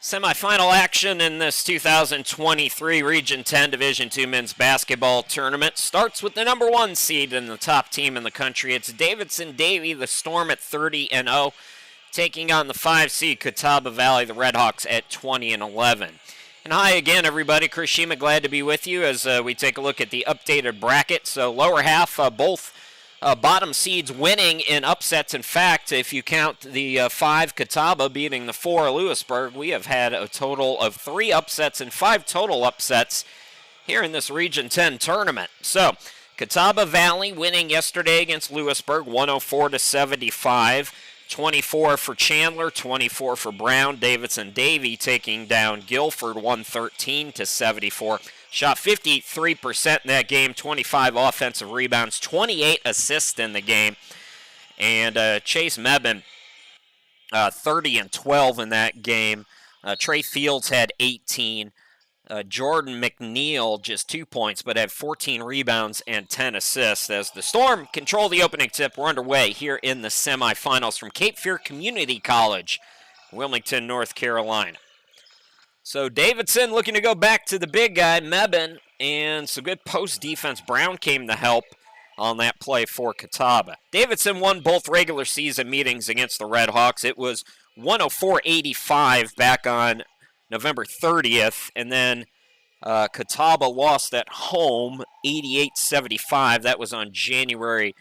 Semifinal action in this 2023 Region 10 Division II men's basketball tournament starts with the number 1 seed and the top team in the country. It's Davidson-Davie, the Storm at 30-0, taking on the 5 seed Catawba Valley, the Redhawks at 20-11. And hi again, everybody. Chris Shima, glad to be with you as we take a look at the updated bracket. So lower half, both bottom seeds winning in upsets. In fact, if you count the 5 Catawba beating the 4 Lewisburg, we have had a total of 3 upsets and 5 total upsets here in this Region 10 tournament. So Catawba Valley winning yesterday against Lewisburg, 104-75. 24 for Chandler, 24 for Brown. Davidson-Davie taking down Guilford, 113-74. Shot 53% in that game, 25 offensive rebounds, 28 assists in the game. And Chase Mebane, 30-12 in that game. Trey Fields had 18. Jordan McNeil just 2 points, but had 14 rebounds and 10 assists as the Storm control the opening tip. We're underway here in the semifinals from Cape Fear Community College, Wilmington, North Carolina. So Davidson looking to go back to the big guy, Mebane, and some good post defense. Brown came to help on that play for Catawba. Davidson won both regular season meetings against the Redhawks. It was 104-85 back on November 30th, and then Catawba lost at home 88-75. That was on January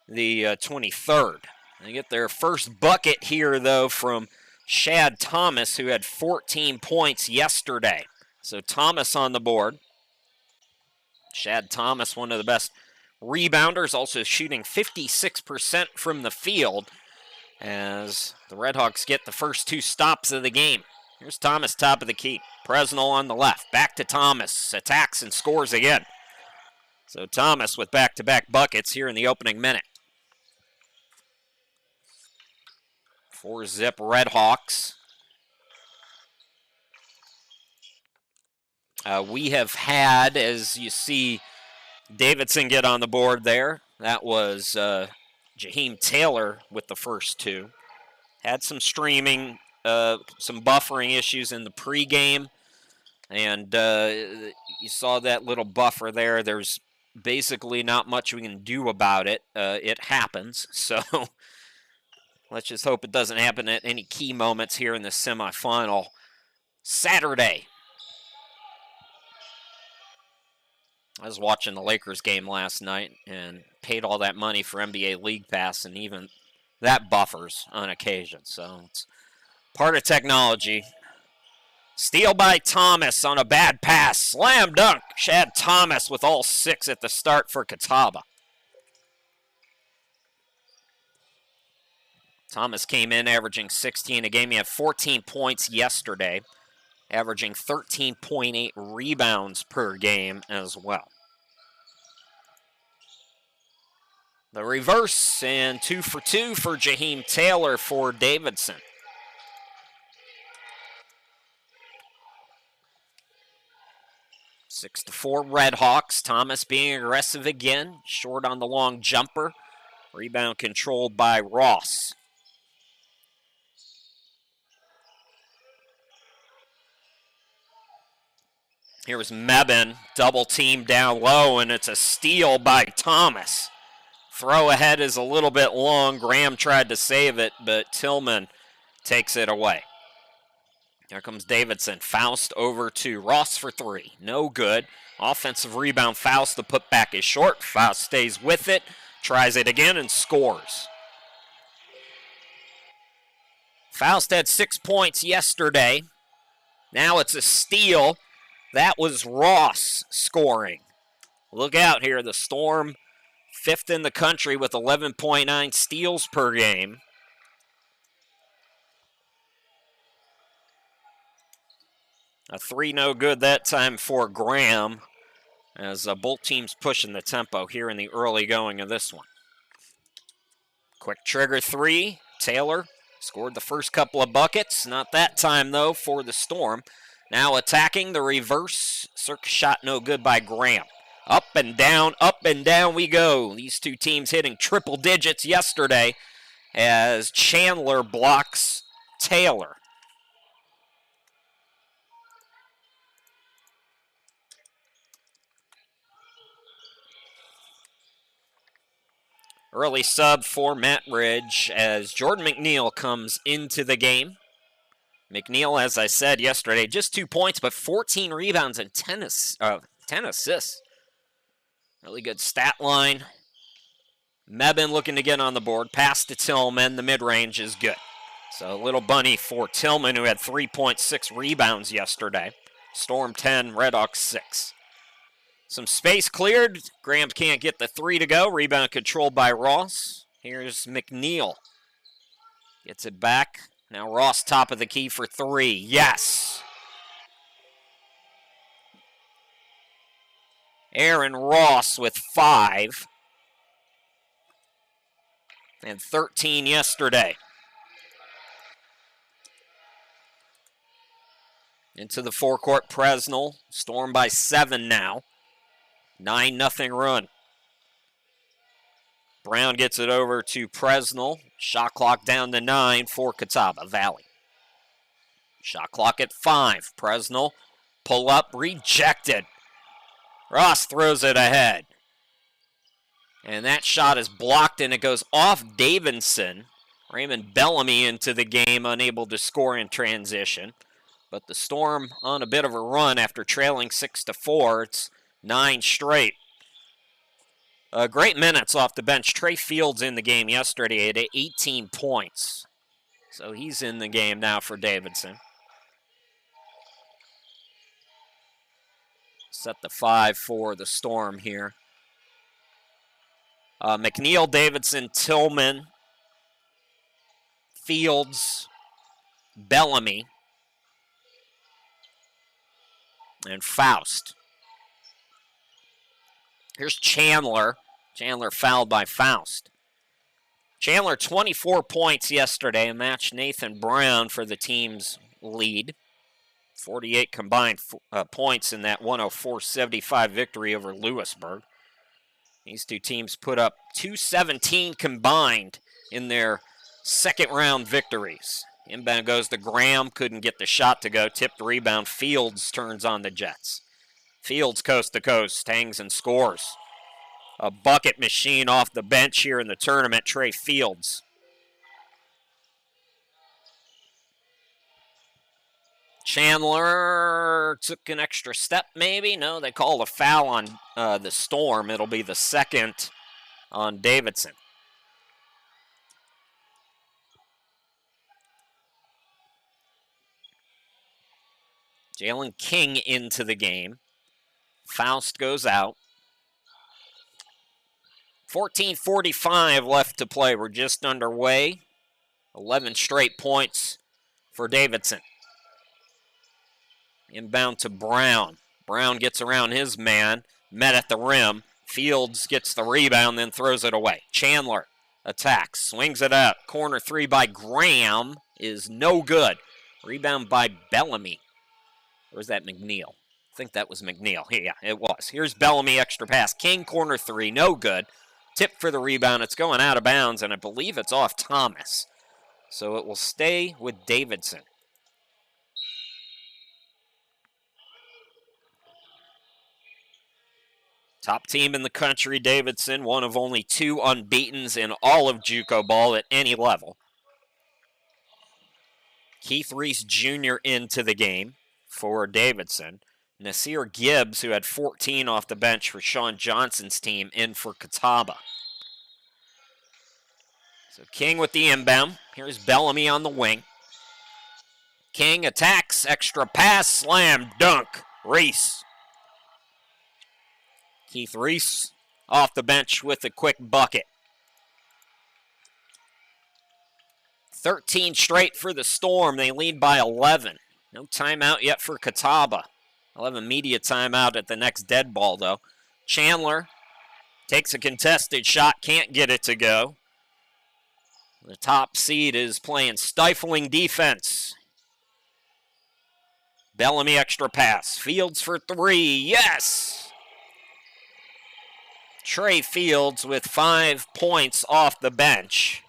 the 23rd. They get their first bucket here, though, from Shad Thomas, who had 14 points yesterday. So Thomas on the board. Shad Thomas, one of the best rebounders, also shooting 56% from the field as the Redhawks get the first 2 stops of the game. Here's Thomas, top of the key. Presnell on the left. Back to Thomas. Attacks and scores again. So Thomas with back-to-back buckets here in the opening minute. 4-zip Redhawks. We have had, as you see, Davidson get on the board there. That was Jaheim Taylor with the first 2. Had some streaming, some buffering issues in the pregame, and you saw that little buffer there. There's basically not much we can do about it. It happens, so let's just hope it doesn't happen at any key moments here in the semifinal Saturday. I was watching the Lakers game last night and paid all that money for NBA League Pass, and even that buffers on occasion. So it's part of technology. Steal by Thomas on a bad pass. Slam dunk. Shad Thomas with all 6 at the start for Catawba. Thomas came in averaging 16 a game. He had 14 points yesterday, averaging 13.8 rebounds per game as well. The reverse, and 2 for 2 for Jaheim Taylor for Davidson. Six to 4 Redhawks. Thomas being aggressive again. Short on the long jumper. Rebound controlled by Ross. Here's Mebane, double team down low, and it's a steal by Thomas. Throw ahead is a little bit long. Graham tried to save it, but Tillman takes it away. Here comes Davidson. Faust over to Ross for 3. No good. Offensive rebound. Faust, the putback is short. Faust stays with it, tries it again, and scores. Faust had 6 points yesterday. Now it's a steal. That was Ross scoring. Look out here. The Storm, 5th in the country with 11.9 steals per game. A 3 no good that time for Graham as both teams pushing the tempo here in the early going of this one. Quick trigger 3. Taylor scored the first couple of buckets. Not that time, though, for the Storm. Now attacking the reverse. Circus shot no good by Graham. Up and down we go. These two teams hitting triple digits yesterday as Chandler blocks Taylor. Early sub for Matt Ridge as Jordan McNeil comes into the game. McNeil, as I said yesterday, just 2 points, but 14 rebounds and 10 assists. Really good stat line. Mebane looking to get on the board. Pass to Tillman. The mid-range is good. So a little bunny for Tillman, who had 3.6 rebounds yesterday. Storm 10, Redhawks 6. Some space cleared. Graham can't get the 3 to go. Rebound controlled by Ross. Here's McNeil. Gets it back. Now Ross top of the key for 3. Yes! Aaron Ross with 5. And 13 yesterday. Into the forecourt, Presnell. Storm by 7 now. 9-0 run. Brown gets it over to Presnell. Shot clock down to 9 for Catawba Valley. Shot clock at 5. Presnell, pull up, rejected. Ross throws it ahead. And that shot is blocked and it goes off Davidson. Raymond Bellamy into the game, unable to score in transition. But the Storm on a bit of a run after trailing 6-4. It's 9 straight. Great minutes off the bench. Trey Fields in the game yesterday at 18 points. So he's in the game now for Davidson. Set the 5 for the Storm here. McNeil, Davidson, Tillman, Fields, Bellamy, and Faust. Here's Chandler. Chandler fouled by Faust. Chandler, 24 points yesterday, matched Nathan Brown for the team's lead. 48 combined points in that 104-75 victory over Lewisburg. These two teams put up 217 combined in their second round victories. Inbound goes to Graham, couldn't get the shot to go. Tipped rebound, Fields turns on the Jets. Fields coast to coast, hangs and scores. A bucket machine off the bench here in the tournament, Trey Fields. Chandler took an extra step maybe. No, they called a foul on the Storm. It'll be the second on Davidson. Jalen King into the game. Faust goes out. 14:45 left to play. We're just underway. 11 straight points for Davidson. Inbound to Brown. Brown gets around his man. Met at the rim. Fields gets the rebound, then throws it away. Chandler attacks. Swings it out. Corner 3 by Graham is no good. Rebound by Bellamy. Or is that McNeil? I think that was McNeil. Yeah, it was. Here's Bellamy, extra pass. King, corner 3, no good. Tip for the rebound. It's going out of bounds, and I believe it's off Thomas. So it will stay with Davidson. Top team in the country, Davidson, one of only 2 unbeatens in all of JUCO ball at any level. Keith Reese Jr. into the game for Davidson. Nasir Gibbs, who had 14 off the bench for Sean Johnson's team, in for Catawba. So King with the inbound. Here's Bellamy on the wing. King attacks, extra pass, slam, dunk, Reese. Keith Reese off the bench with a quick bucket. 13 straight for the Storm. They lead by 11. No timeout yet for Catawba. I'll have a media timeout at the next dead ball, though. Chandler takes a contested shot, can't get it to go. The top seed is playing stifling defense. Bellamy extra pass. Fields for 3. Yes! Trey Fields with 5 points off the bench.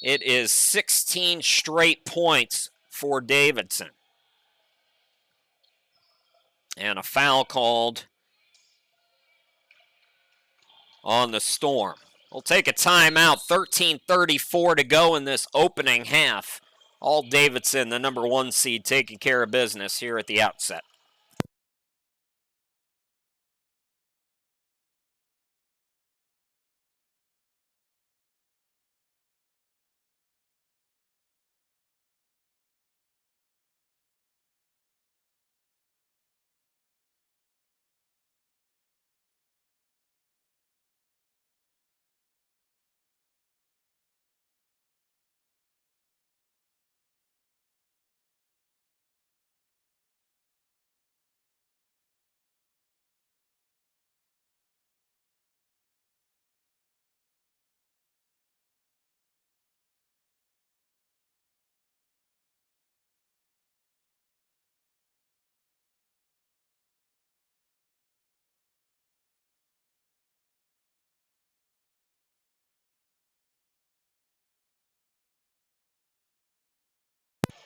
It is 16 straight points for Davidson. And a foul called on the Storm. We'll take a timeout. 13:34 to go in this opening half. All Davidson, the number 1 seed, taking care of business here at the outset.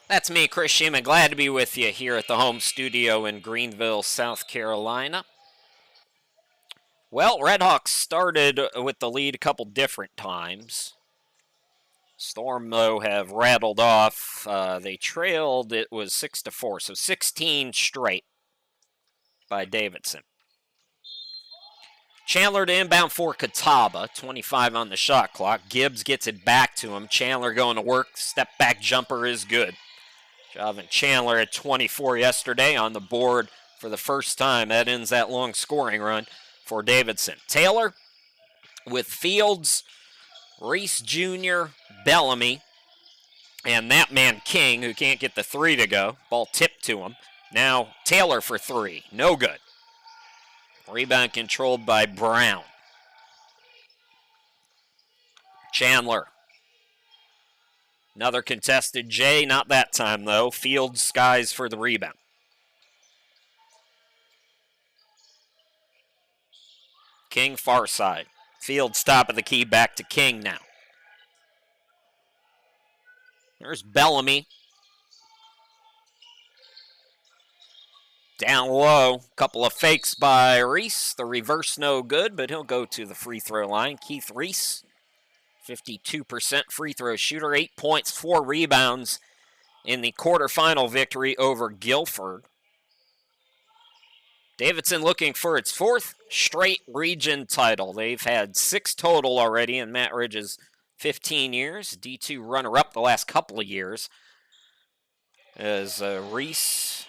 That's me, Chris Sheeman. Glad to be with you here at the home studio in Greenville, South Carolina. Well, Redhawks started with the lead a couple different times. Storm, though, have rattled off. They trailed, it was 6-4, so 16 straight by Davidson. Chandler to inbound for Catawba, 25 on the shot clock. Gibbs gets it back to him. Chandler going to work. Step back jumper is good. Javin Chandler at 24 yesterday on the board for the first time. That ends that long scoring run for Davidson. Taylor with Fields, Reese Jr., Bellamy, and that man King, who can't get the 3 to go. Ball tipped to him. Now Taylor for 3. No good. Rebound controlled by Brown. Chandler. Another contested J, not that time though. Fields skies for the rebound. King far side. Fields top of the key, back to King now. There's Bellamy. Down low, couple of fakes by Reese. The reverse no good, but he'll go to the free throw line. Keith Reese, 52% free throw shooter, 8 points, 4 rebounds in the quarterfinal victory over Guilford. Davidson looking for its 4th straight region title. They've had 6 total already in Matt Ridge's 15 years. D2 runner-up the last couple of years. As Reese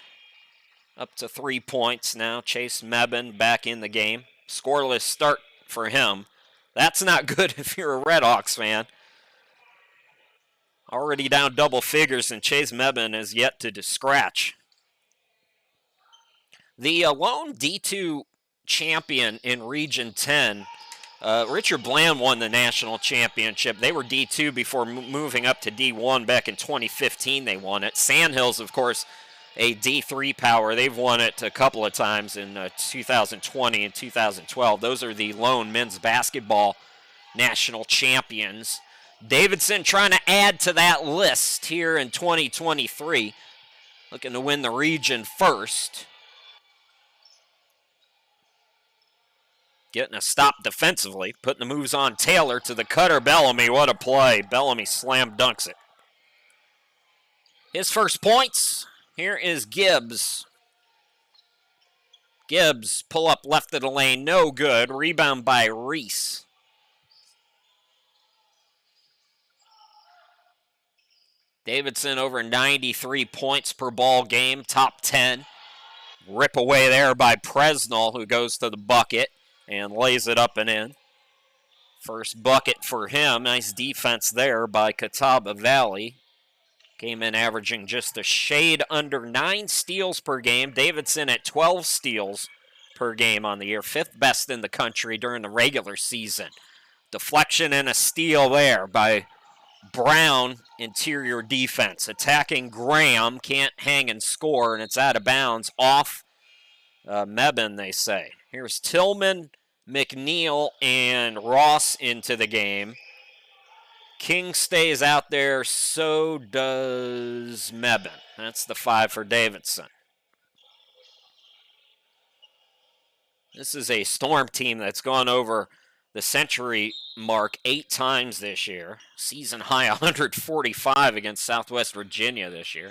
up to 3 points now. Chase Mebane back in the game. Scoreless start for him. That's not good if you're a Redhawks fan. Already down double figures, and Chase Mebane is yet to scratch. The lone D2 champion in Region 10, Richard Bland won the national championship. They were D2 before moving up to D1 back in 2015. They won it. Sandhills, of course, a D3 power. They've won it a couple of times in 2020 and 2012. Those are the lone men's basketball national champions. Davidson trying to add to that list here in 2023. Looking to win the region first. Getting a stop defensively. Putting the moves on Taylor to the cutter. Bellamy, what a play. Bellamy slam dunks it. His first points. Here is Gibbs. Gibbs, pull up left of the lane, no good. Rebound by Reese. Davidson over 93 points per ball game, top 10. Rip away there by Presnell, who goes to the bucket and lays it up and in. First bucket for him. Nice defense there by Catawba Valley. Came in averaging just a shade under 9 steals per game. Davidson at 12 steals per game on the year. 5th best in the country during the regular season. Deflection and a steal there by Brown, interior defense. Attacking Graham, can't hang and score, and it's out of bounds. Off Mebane, they say. Here's Tillman, McNeil, and Ross into the game. King stays out there, so does Mebane. That's the 5 for Davidson. This is a Storm team that's gone over the century mark 8 times this year. Season high 145 against Southwest Virginia this year.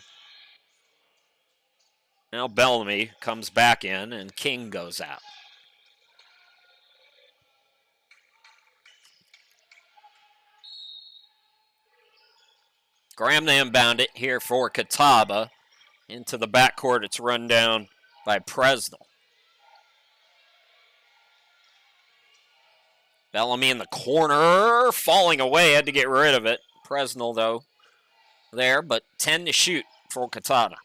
Now Bellamy comes back in and King goes out. Graham to inbound it here for Catawba. Into the backcourt, it's run down by Presnell. Bellamy in the corner, falling away, had to get rid of it. Presnell, though, there, but 10 to shoot for Catawba.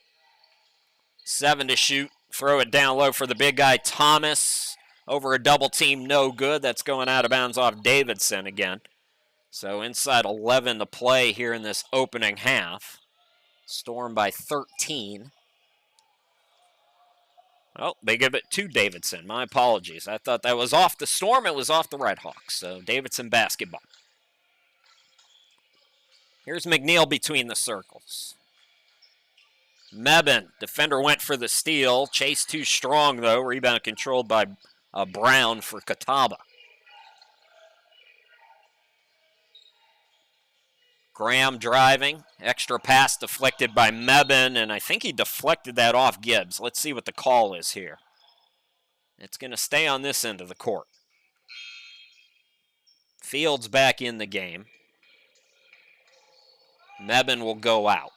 7 to shoot, throw it down low for the big guy, Thomas. Over a double team, no good. That's going out of bounds off Davidson again. So inside 11 to play here in this opening half. Storm by 13. Oh, they give it to Davidson. My apologies. I thought that was off the Storm. It was off the Red Hawks. So Davidson basketball. Here's McNeil between the circles. Mebane, defender went for the steal. Chase too strong, though. Rebound controlled by Brown for Catawba. Graham driving. Extra pass deflected by Mebane, and I think he deflected that off Gibbs. Let's see what the call is here. It's going to stay on this end of the court. Fields back in the game. Mebane will go out.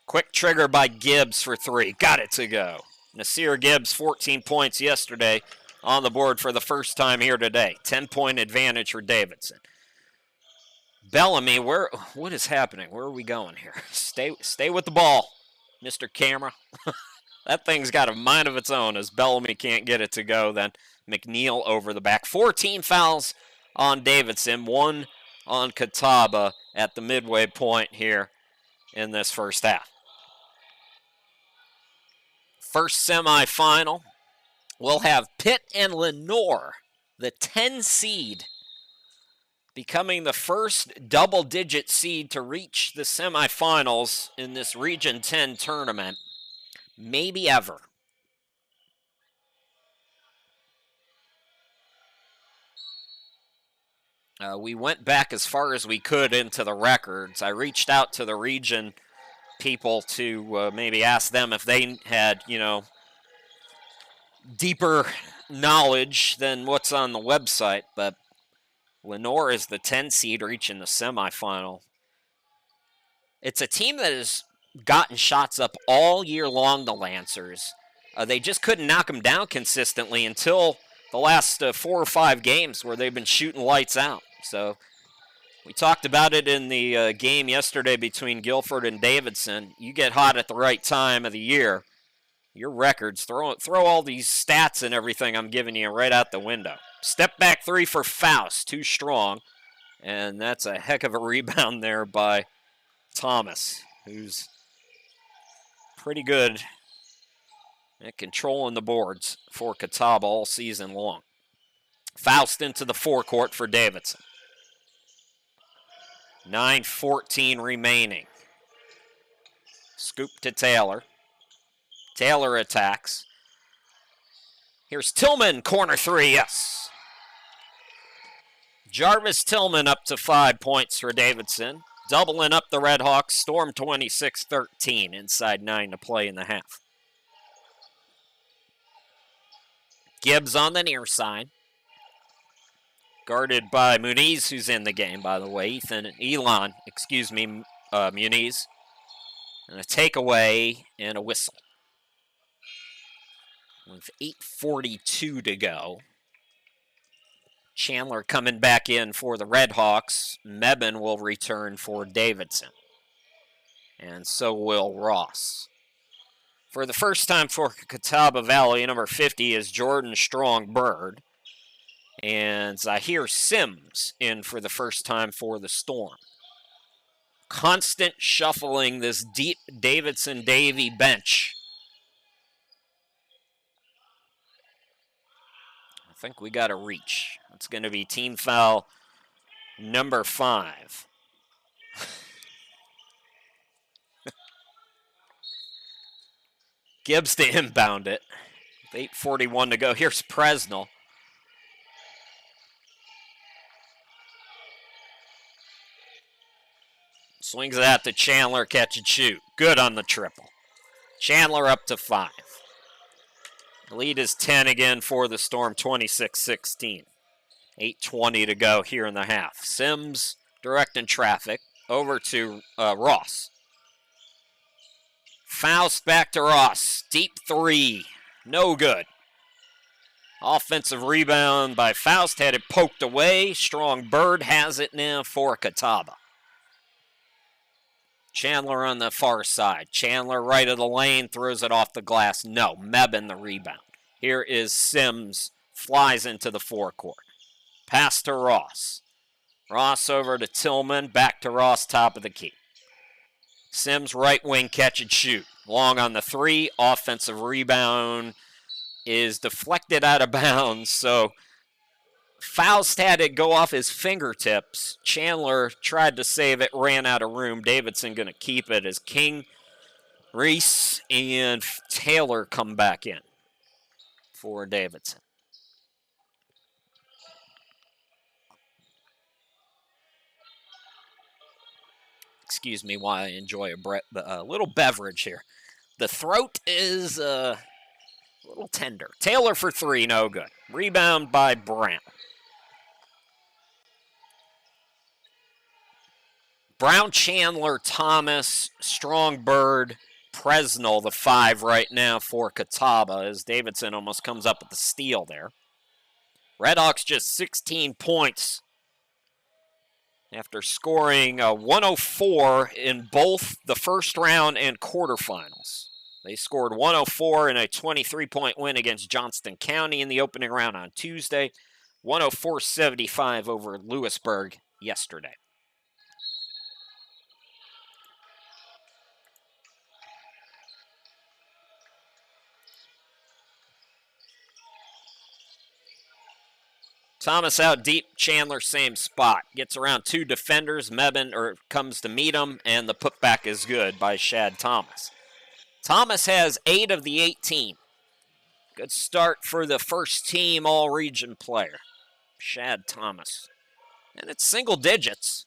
Quick trigger by Gibbs for 3. Got it to go. Nasir Gibbs, 14 points yesterday, on the board for the first time here today. 10-point advantage for Davidson. Bellamy, what is happening? Where are we going here? Stay with the ball, Mr. Camera. That thing's got a mind of its own as Bellamy can't get it to go. Then McNeil over the back. 14 fouls on Davidson, 1 on Catawba at the midway point here in this first half. First semifinal, we'll have Pitt and Lenoir, the 10 seed, becoming the first double-digit seed to reach the semifinals in this Region 10 tournament, maybe ever. We went back as far as we could into the records. I reached out to the region people to maybe ask them if they had, deeper knowledge than what's on the website, but Lenoir is the 10 seed reaching the semifinal. It's a team that has gotten shots up all year long, the Lancers. They just couldn't knock them down consistently until the last 4 or 5 games where they've been shooting lights out. So we talked about it in the game yesterday between Guilford and Davidson. You get hot at the right time of the year, your records, throw all these stats and everything I'm giving you right out the window. Step back 3 for Faust, too strong. And that's a heck of a rebound there by Thomas, who's pretty good at controlling the boards for Catawba all season long. Faust into the forecourt for Davidson. 9:14 remaining. Scoop to Taylor. Taylor attacks. Here's Tillman, corner 3, yes. Jarvis Tillman up to 5 points for Davidson. Doubling up the Red Hawks. Storm 26-13, inside 9 to play in the half. Gibbs on the near side. Guarded by Muniz, who's in the game, by the way. Muniz. And a takeaway and a whistle. With 8:42 to go. Chandler coming back in for the Red Hawks. Mebane will return for Davidson. And so will Ross. For the first time for Catawba Valley, number 50 is Jordan Strong-Bird. And Zahir Sims in for the first time for the Storm. Constant shuffling this deep Davidson-Davie bench. I think we got a reach. It's going to be team foul number 5. Gibbs to inbound it. 8:41 to go. Here's Presnell. Swings it out to Chandler, catch and shoot. Good on the triple. Chandler up to 5. The lead is 10 again for the Storm, 26-16. 8:20 to go here in the half. Sims directing traffic over to Ross. Faust back to Ross. Deep 3. No good. Offensive rebound by Faust. Had it poked away. Strong Bird has it now for Catawba. Chandler on the far side. Chandler right of the lane. Throws it off the glass. No. Mebane the rebound. Here is Sims. Flies into the forecourt. Pass to Ross. Ross over to Tillman. Back to Ross, top of the key. Sims right wing catch and shoot. Long on the 3. Offensive rebound is deflected out of bounds. So Faust had it go off his fingertips. Chandler tried to save it, ran out of room. Davidson going to keep it as King, Reese, and Taylor come back in for Davidson. Excuse me while I enjoy a little beverage here. The throat is a little tender. Taylor for 3, no good. Rebound by Brown. Brown, Chandler, Thomas, Strong Bird, Presnell, the 5 right now for Catawba as Davidson almost comes up with the steal there. Redhawks just 16 points after scoring 104 in both the first round and quarterfinals. They scored 104 in a 23-point win against Johnston County in the opening round on Tuesday, 104-75 over Lewisburg yesterday. Thomas out deep, Chandler same spot. Gets around 2 defenders, Mebane comes to meet him, and the putback is good by Shad Thomas. Thomas has 8 of the 18. Good start for the first team all-region player, Shad Thomas. And it's single digits.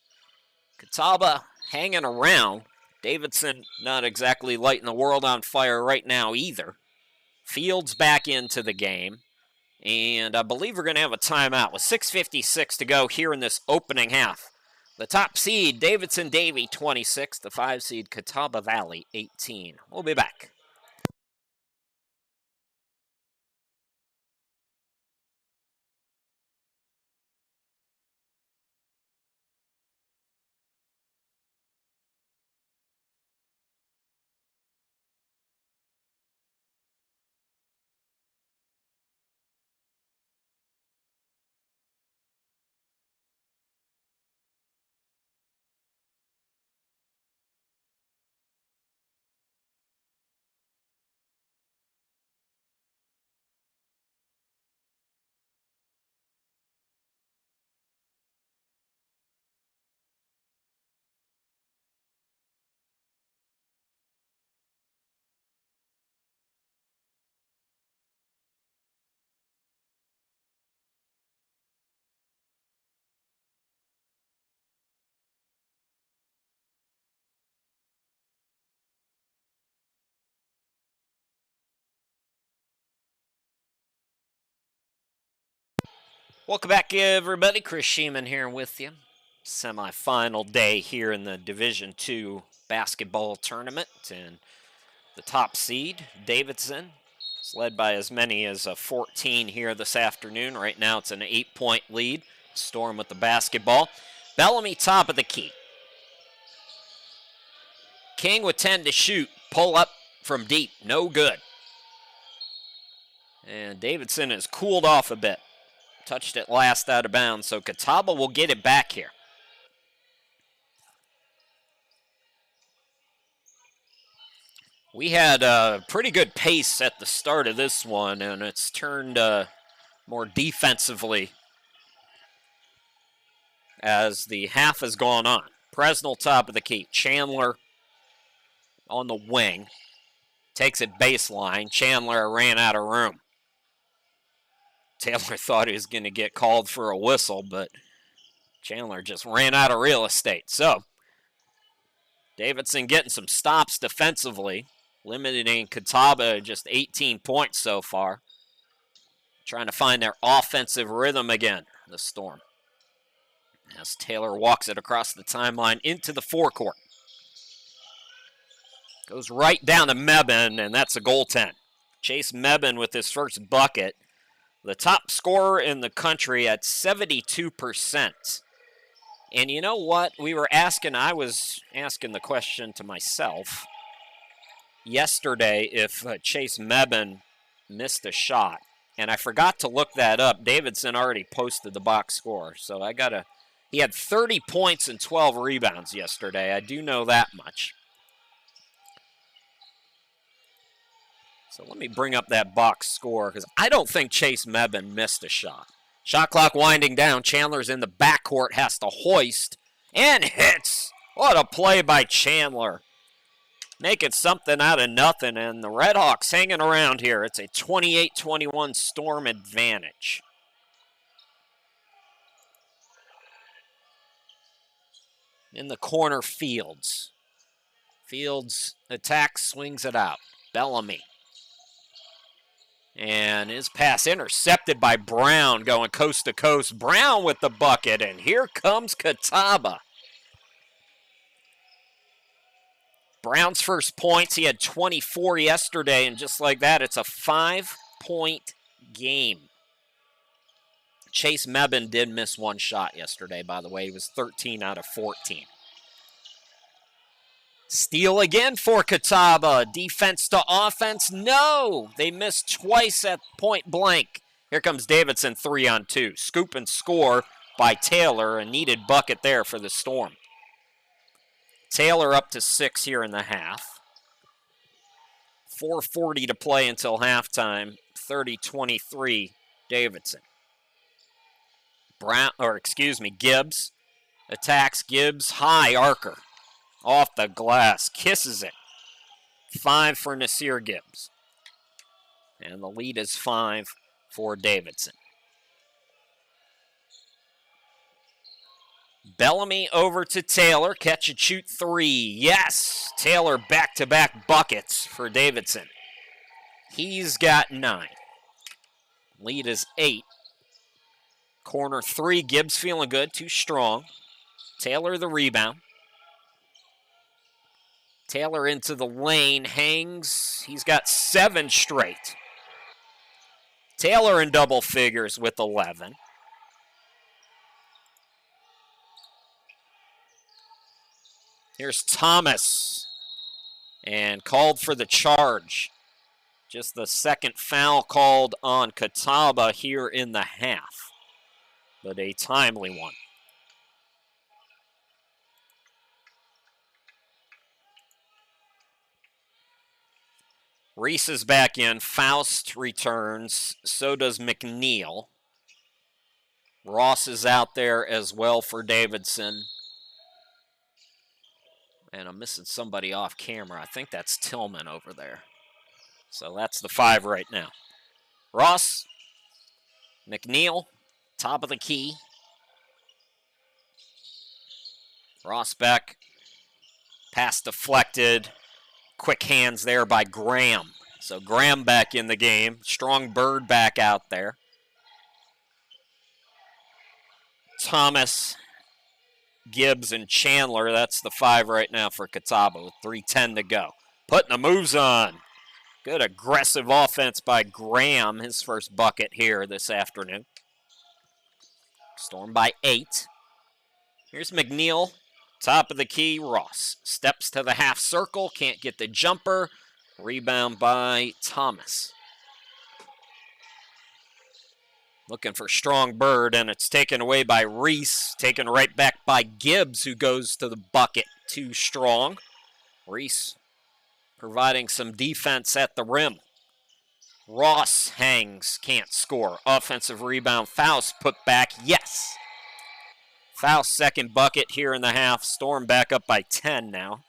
Catawba hanging around. Davidson not exactly lighting the world on fire right now either. Fields back into the game. And I believe we're going to have a timeout with 6:56 to go here in this opening half. The top seed, Davidson-Davie, 26. The 5 seed, Catawba Valley, 18. We'll be back. Welcome back, everybody. Chris Sheeman here with you. Semi-final day here in the Division II basketball tournament. And the top seed, Davidson, is led by as many as 14 here this afternoon. Right now it's an 8-point lead. Storm with the basketball. Bellamy top of the key. King with 10 to shoot. Pull up from deep. No good. And Davidson has cooled off a bit. Touched it last out of bounds, so Catawba will get it back here. We had a pretty good pace at the start of this one, and it's turned more defensively as the half has gone on. Presnell top of the key. Chandler on the wing. Takes it baseline. Chandler ran out of room. Taylor thought he was going to get called for a whistle, but Chandler just ran out of real estate. So, Davidson getting some stops defensively, limiting Catawba just 18 points so far. Trying to find their offensive rhythm again, the Storm. As Taylor walks it across the timeline into the forecourt. Goes right down to Mebane, and that's a goaltend. Chase Mebane with his first bucket. The top scorer in the country at 72%. And you know what? I was asking the question to myself yesterday if Chase Mebane missed a shot. And I forgot to look that up. Davidson already posted the box score. So he had 30 points and 12 rebounds yesterday. I do know that much. So let me bring up that box score because I don't think Chase Mebane missed a shot. Shot clock winding down. Chandler's in the backcourt, has to hoist and hits. What a play by Chandler. Making something out of nothing, and the Redhawks hanging around here. It's a 28-21 Storm advantage. In the corner, Fields. Fields attacks, swings it out. Bellamy. And his pass intercepted by Brown going coast to coast. Brown with the bucket, and here comes Catawba. Brown's first points, he had 24 yesterday, and just like that, it's a 5-point game. Chase Mebane did miss one shot yesterday, by the way. He was 13 out of 14. Steal again for Catawba. Defense to offense. No! They missed twice at point blank. Here comes Davidson 3-on-2. Scoop and score by Taylor. A needed bucket there for the Storm. Taylor up to 6 here in the half. 4:40 to play until halftime. 30-23 Davidson. Gibbs attacks. Gibbs high, Archer. Off the glass, kisses it. 5 for Nasir Gibbs. And the lead is 5 for Davidson. Bellamy over to Taylor. Catch and shoot 3. Yes! Taylor back-to-back buckets for Davidson. He's got 9. Lead is 8. Corner 3. Gibbs feeling good. Too strong. Taylor the rebound. Taylor into the lane, hangs. He's got 7 straight. Taylor in double figures with 11. Here's Thomas. And called for the charge. Just the second foul called on Catawba here in the half. But a timely one. Reese is back in. Faust returns. So does McNeil. Ross is out there as well for Davidson. And I'm missing somebody off camera. I think that's Tillman over there. So that's the 5 right now. Ross, McNeil, top of the key. Ross back. Pass deflected. Quick hands there by Graham. So Graham back in the game. Strong Bird back out there. Thomas, Gibbs, and Chandler. That's the 5 right now for Catawba with 3:10 to go. Putting the moves on. Good aggressive offense by Graham. His first bucket here this afternoon. Storm by 8. Here's McNeil. Top of the key, Ross. Steps to the half circle, can't get the jumper. Rebound by Thomas. Looking for strong Bird, and it's taken away by Reese. Taken right back by Gibbs, who goes to the bucket. Too strong. Reese providing some defense at the rim. Ross hangs, can't score. Offensive rebound, Faust put back, yes. Faust's second bucket here in the half. Storm back up by 10 now.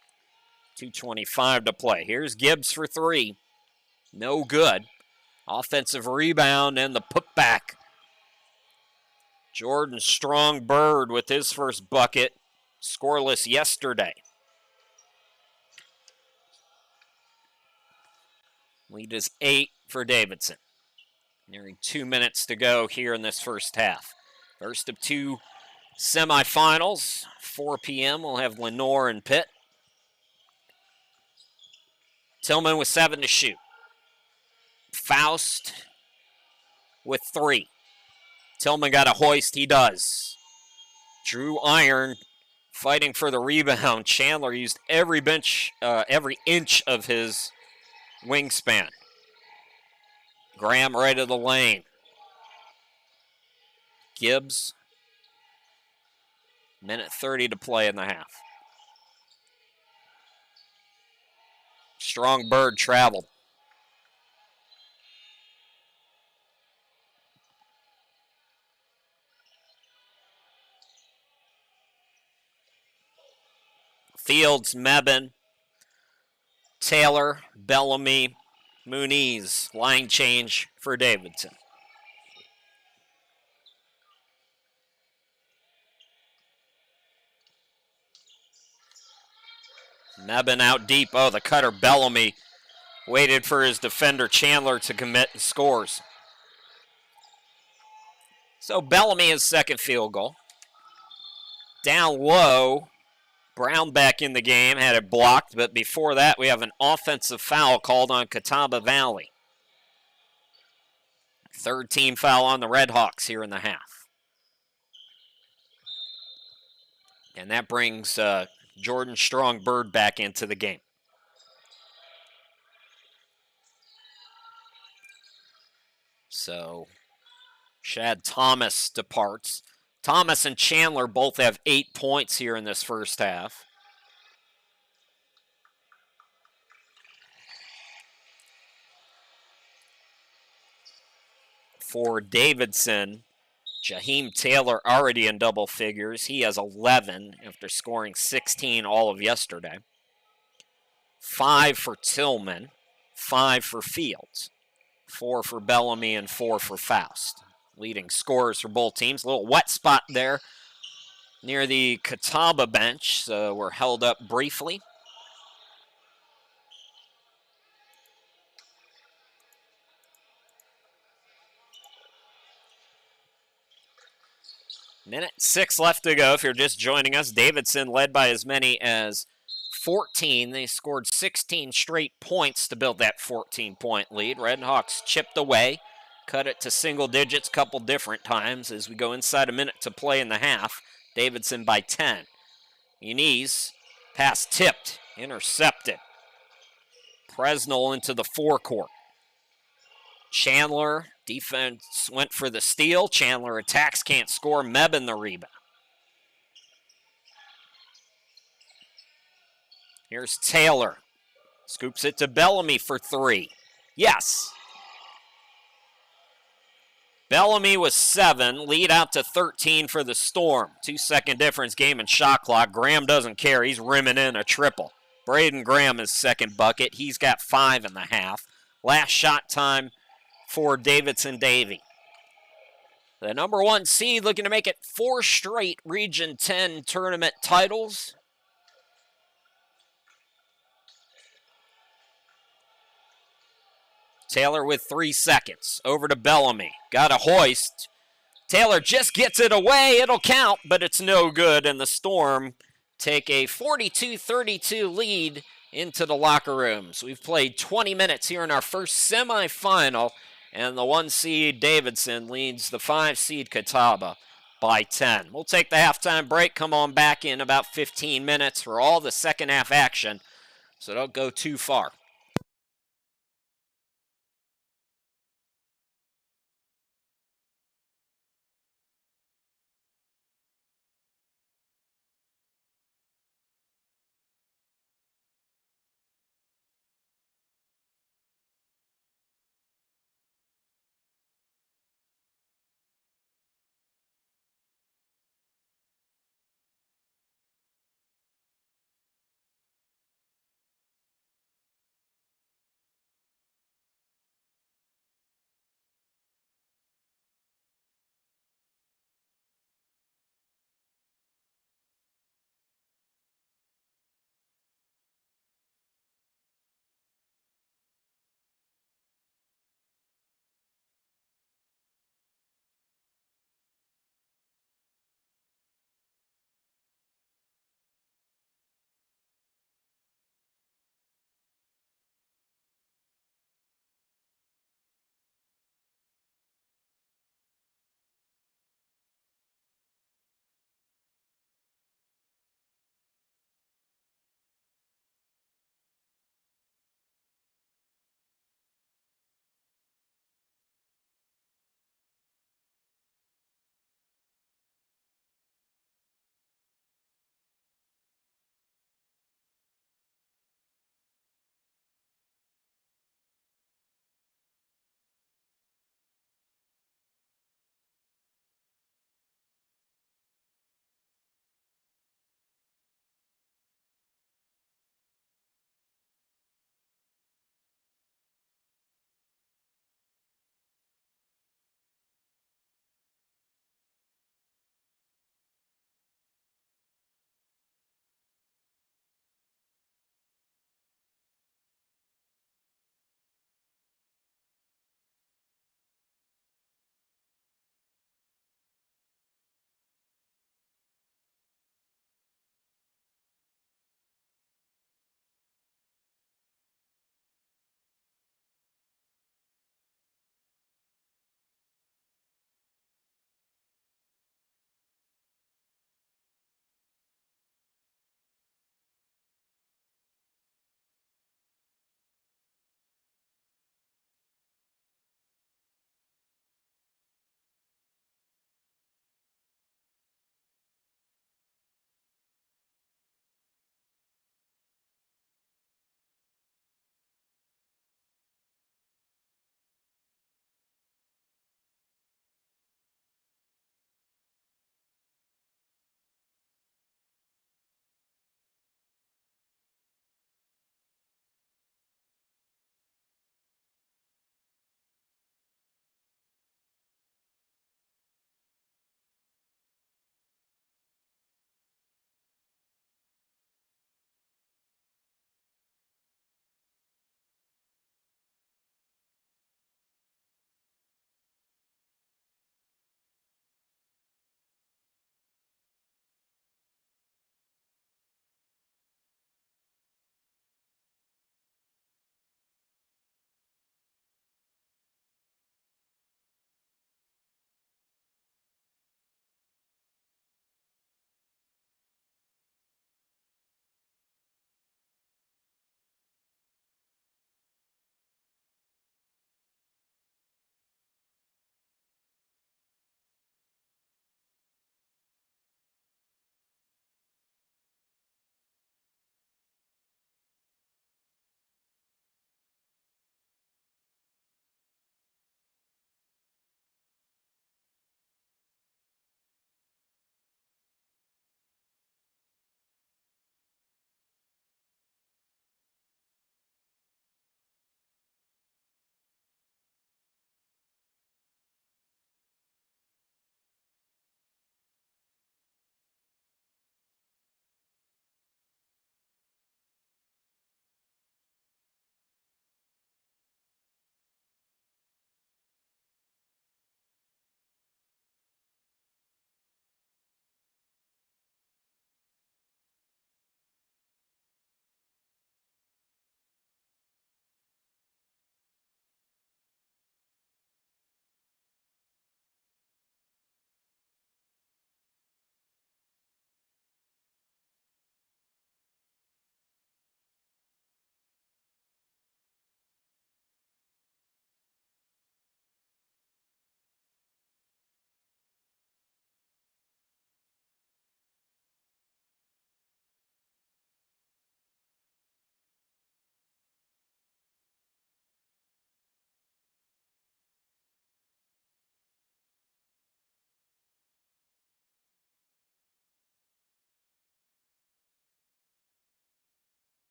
2:25 to play. Here's Gibbs for three. No good. Offensive rebound and the putback. Jordan Strong Bird with his first bucket. Scoreless yesterday. Lead is 8 for Davidson. Nearing 2 minutes to go here in this first half. First of two semifinals. 4 p.m. We'll have Lenore and Pitt. Tillman with 7 to shoot. Faust with 3. Tillman got a hoist. He does. Drew Iron fighting for the rebound. Chandler used every inch of his wingspan. Graham right of the lane. Gibbs. Minute 30 to play in the half. Strong Bird traveled. Fields, Mebane, Taylor, Bellamy, Muniz. Line change for Davidson. Mebane out deep. Oh, the cutter Bellamy waited for his defender Chandler to commit and scores. So Bellamy his second field goal. Down low, Brown back in the game, had it blocked, but before that we have an offensive foul called on Catawba Valley. Third team foul on the Redhawks here in the half. And that brings Jordan Strong Bird back into the game. So Shad Thomas departs. Thomas and Chandler both have 8 points here in this first half. For Davidson, Jaheim Taylor already in double figures. He has 11 after scoring 16 all of yesterday. 5 for Tillman, 5 for Fields, 4 for Bellamy, and 4 for Faust. Leading scorers for both teams. A little wet spot there near the Catawba bench, so we're held up briefly. Minute 6 left to go. If you're just joining us, Davidson led by as many as 14. They scored 16 straight points to build that 14-point lead. Redhawks chipped away, cut it to single digits a couple different times as we go inside a minute to play in the half. Davidson by 10. Muniz, pass tipped, intercepted. Presnell into the forecourt. Chandler, defense went for the steal. Chandler attacks, can't score. Mebane the rebound. Here's Taylor. Scoops it to Bellamy for 3. Yes. Bellamy was 7, lead out to 13 for the Storm. 2-second difference game in shot clock. Graham doesn't care. He's rimming in a triple. Braden Graham his second bucket. He's got 5 in the half. Last shot time for Davidson-Davie. The number 1 seed looking to make it 4 straight Region 10 tournament titles. Taylor with 3 seconds. Over to Bellamy. Got a hoist. Taylor just gets it away. It'll count, but it's no good. And the Storm take a 42-32 lead into the locker rooms. We've played 20 minutes here in our first semifinal, and the 1 seed Davidson leads the 5 seed Catawba by 10. We'll take the halftime break. Come on back in about 15 minutes for all the second half action, so don't go too far.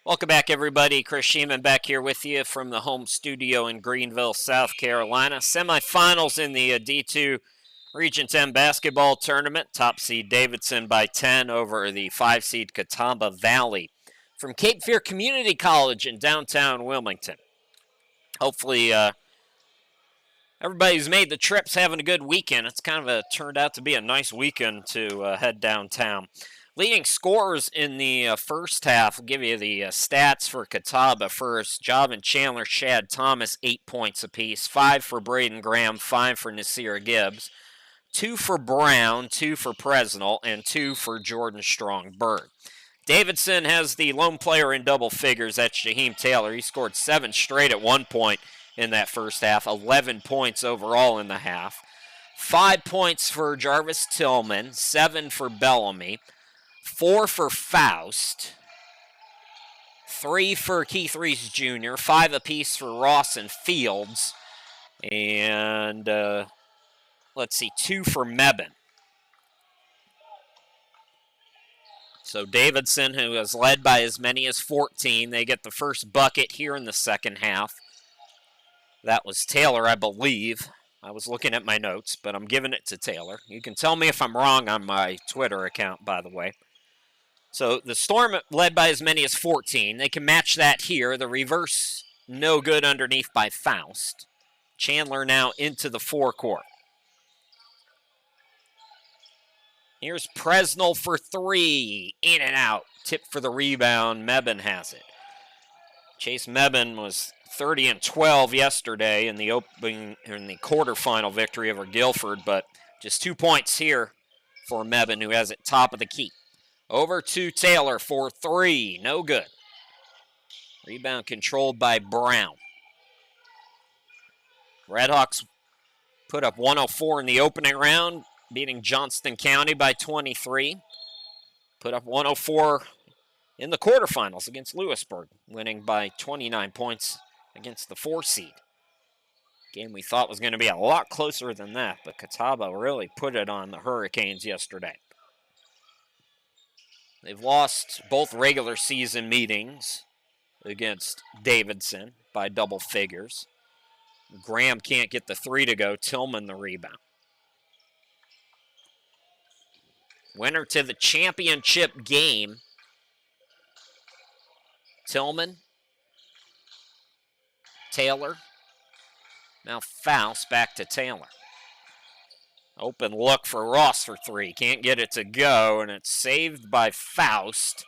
Welcome back, everybody. Chris Sheeman back here with you from the home studio in Greenville, South Carolina. Semifinals in the D2 Region 10 basketball tournament. Top seed Davidson by 10 over the 5 seed Catawba Valley from Cape Fear Community College in downtown Wilmington. Hopefully, everybody who's made the trips having a good weekend. It's kind of turned out to be a nice weekend to head downtown. Leading scorers in the first half, I'll give you the stats for Catawba first. Javin Chandler, Shad Thomas, 8 points apiece. 5 for Braden Graham, 5 for Nasir Gibbs. 2 for Brown, 2 for Presnell, and 2 for Jordan Strong-Bird. Davidson has the lone player in double figures. That's Jaheim Taylor. He scored 7 straight at one point in that first half. 11 points overall in the half. 5 points for Jarvis Tillman. 7 for Bellamy. 4 for Faust, 3 for Keith Reese Jr., 5 apiece for Ross and Fields, and 2 for Mebane. So Davidson, who has led by as many as 14, they get the first bucket here in the second half. That was Taylor, I believe. I was looking at my notes, but I'm giving it to Taylor. You can tell me if I'm wrong on my Twitter account, by the way. So the Storm led by as many as 14. They can match that here. The reverse, no good underneath by Faust. Chandler now into the forecourt. Here's Presnell for 3. In and out. Tip for the rebound. Mebane has it. Chase Mebane was 30 and 12 yesterday in the quarterfinal victory over Guilford, but just 2 points here for Mebane, who has it top of the key. Over to Taylor for 3. No good. Rebound controlled by Brown. Redhawks put up 104 in the opening round, beating Johnston County by 23. Put up 104 in the quarterfinals against Lewisburg, winning by 29 points against the 4 seed. Game we thought was going to be a lot closer than that, but Catawba really put it on the Hurricanes yesterday. They've lost both regular season meetings against Davidson by double figures. Graham can't get the 3 to go. Tillman the rebound. Winner to the championship game. Tillman. Taylor. Now Faust back to Taylor. Open look for Ross for 3. Can't get it to go, and it's saved by Faust.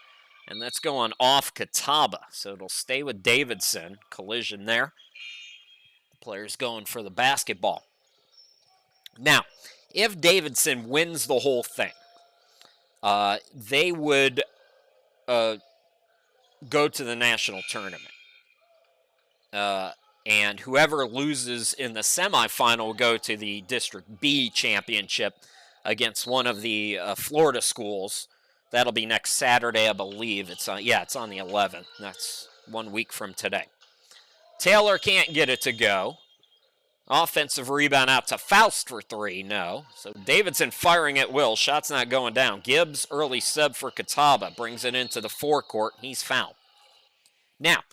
And that's going off Catawba, so it'll stay with Davidson. Collision there. Players going for the basketball. Now, if Davidson wins the whole thing, they would go to the national tournament. And whoever loses in the semifinal will go to the District B championship against one of the Florida schools. That'll be next Saturday, I believe. It's on the 11th. That's 1 week from today. Taylor can't get it to go. Offensive rebound out to Faust for 3. No. So Davidson firing at will. Shot's not going down. Gibbs, early sub for Catawba, brings it into the forecourt. He's fouled. Now,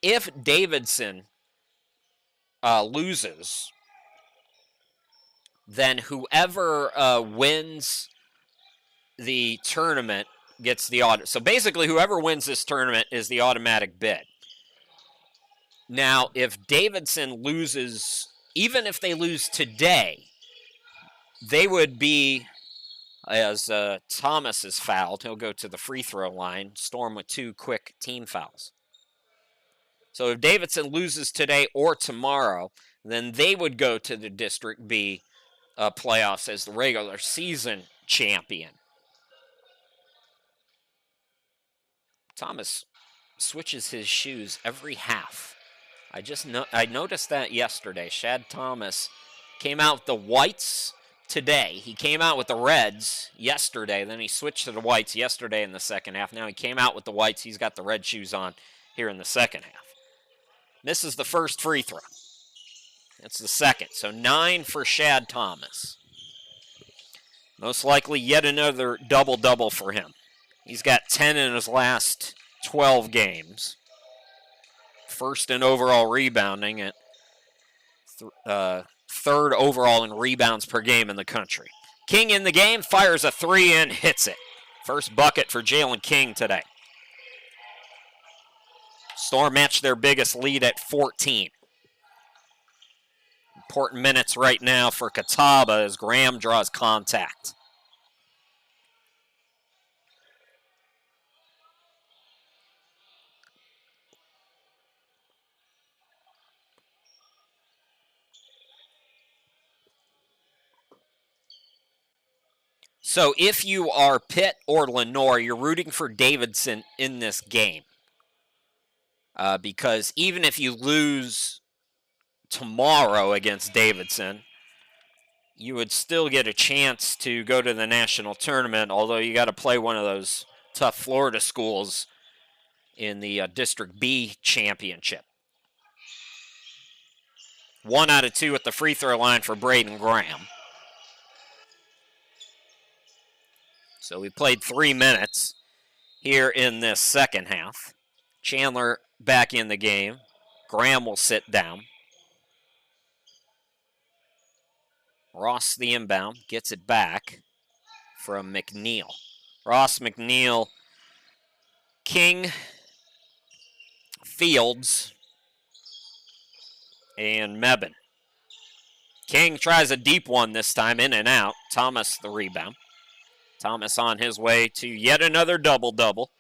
if Davidson loses, then whoever wins the tournament gets the audit. So basically, whoever wins this tournament is the automatic bid. Now, if Davidson loses, even if they lose today, they would be, as Thomas is fouled, he'll go to the free throw line, Storm with 2 quick team fouls. So if Davidson loses today or tomorrow, then they would go to the District B playoffs as the regular season champion. Thomas switches his shoes every half. I noticed that yesterday. Shad Thomas came out with the whites today. He came out with the reds yesterday. Then he switched to the whites yesterday in the second half. Now he came out with the whites. He's got the red shoes on here in the second half. Misses the first free throw. That's the second. So 9 for Shad Thomas. Most likely yet another double-double for him. He's got 10 in his last 12 games. First in overall rebounding at third overall in rebounds per game in the country. King in the game, fires a three and hits it. First bucket for Jalen King today. Storm matched their biggest lead at 14. Important minutes right now for Catawba as Graham draws contact. So if you are Pitt or Lenore, you're rooting for Davidson in this game. Because even if you lose tomorrow against Davidson, you would still get a chance to go to the national tournament, although you got to play one of those tough Florida schools in the District B championship. 1 out of 2 at the free throw line for Braden Graham. So we played 3 minutes here in this second half. Chandler back in the game. Graham will sit down. Ross the inbound, gets it back from McNeil. Ross, McNeil, King, Fields, and Mebane. King tries a deep one this time, in and out. Thomas the rebound. Thomas on his way to yet another double-double.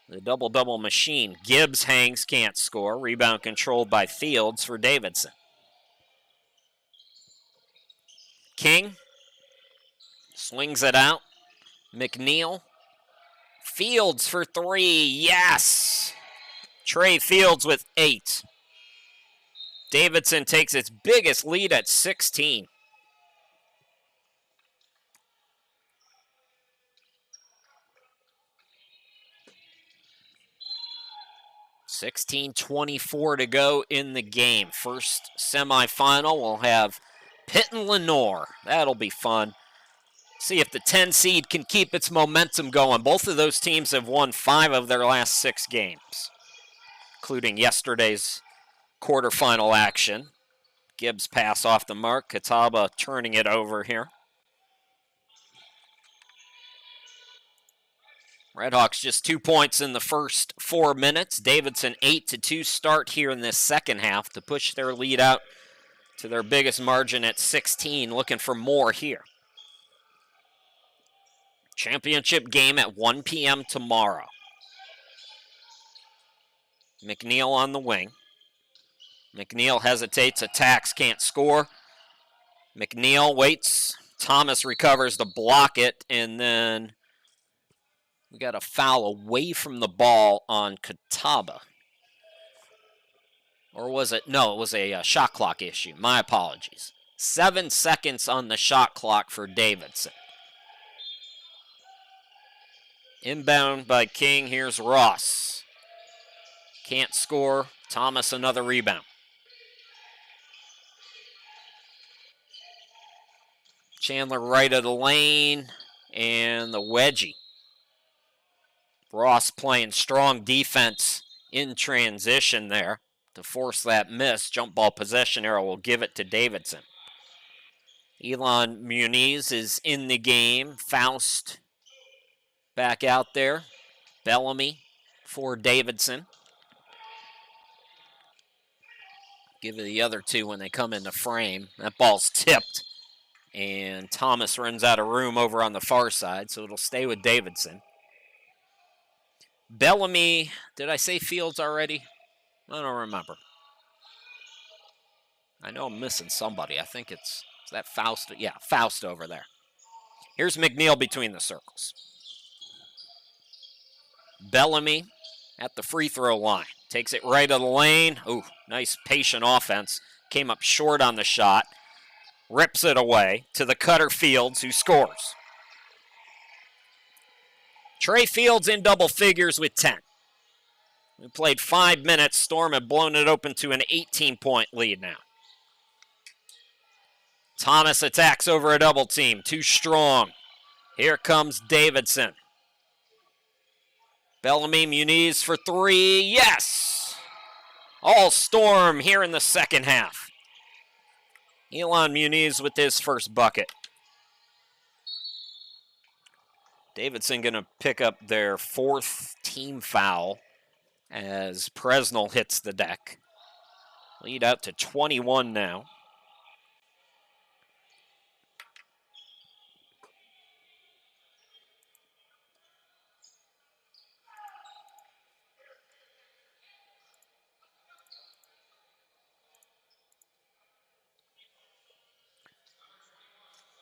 The double-double machine. Gibbs hangs, can't score. Rebound controlled by Fields for Davidson. King swings it out. McNeil. Fields for 3. Yes! Trey Fields with 8. Davidson takes its biggest lead at 16. $16:24 to go in the game. First semifinal, we'll have Pitt and Lenore. That'll be fun. See if the 10 seed can keep its momentum going. Both of those teams have won 5 of their last 6 games, including yesterday's quarterfinal action. Gibbs pass off the mark. Catawba turning it over here. Redhawks just 2 points in the first 4 minutes. Davidson 8-2 start here in this second half to push their lead out to their biggest margin at 16. Looking for more here. Championship game at 1 p.m. tomorrow. McNeil on the wing. McNeil hesitates, attacks, can't score. McNeil waits. Thomas recovers to block it, and then we got a foul away from the ball on Catawba. Or was it? No, it was a shot clock issue. My apologies. 7 seconds on the shot clock for Davidson. Inbound by King. Here's Ross. Can't score. Thomas another rebound. Chandler right of the lane. And the wedgie. Ross playing strong defense in transition there to force that miss. Jump ball possession arrow will give it to Davidson. Elon Muniz is in the game. Faust back out there. Bellamy for Davidson. Give it the other two when they come into frame. That ball's tipped, and Thomas runs out of room over on the far side, so it'll stay with Davidson. Bellamy, did I say Fields already? I don't remember. I know I'm missing somebody. I think is that Faust? Yeah, Faust over there. Here's McNeil between the circles. Bellamy at the free throw line. Takes it right of the lane. Ooh, nice patient offense. Came up short on the shot. Rips it away to the cutter Fields, who scores. Trey Fields in double figures with 10. We played 5 minutes. Storm have blown it open to an 18-point lead now. Thomas attacks over a double team. Too strong. Here comes Davidson. Bellamy, Muniz for three. Yes! All Storm here in the second half. Elon Muniz with his first bucket. Davidson going to pick up their fourth team foul as Presnell hits the deck. Lead out to 21 now.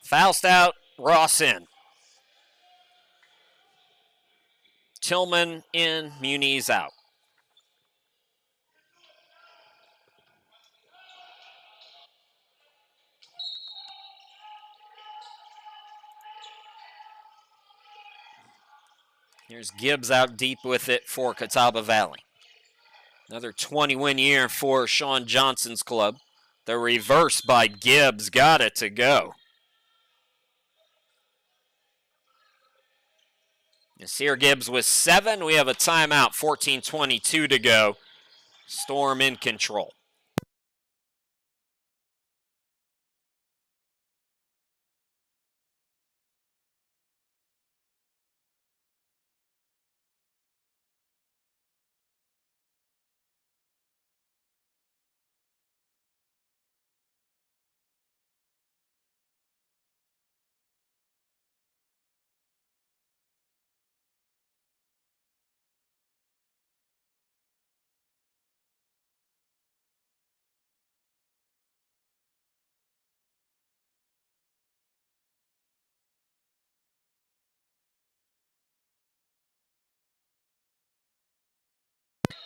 Faust out, Ross in. Tillman in, Muniz out. Here's Gibbs out deep with it for Catawba Valley. Another 20-win year for Sean Johnson's club. The reverse by Gibbs got it to go. Nasir Gibbs with 7. We have a timeout, 14:22 to go. Storm in control.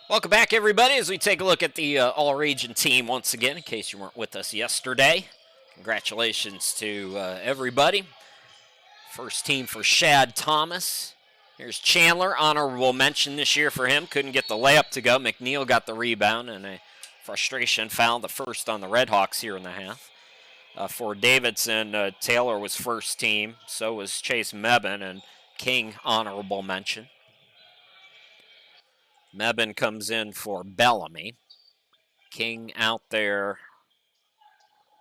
Welcome back, everybody, as we take a look at the all-region team once again, in case you weren't with us yesterday. Congratulations to everybody. First team for Shad Thomas. Here's Chandler, honorable mention this year for him. Couldn't get the layup to go. McNeil got the rebound, and a frustration foul, the first on the Redhawks here in the half. For Davidson, Taylor was first team. So was Chase Mebane, and King, honorable mention. Mebane comes in for Bellamy. King out there.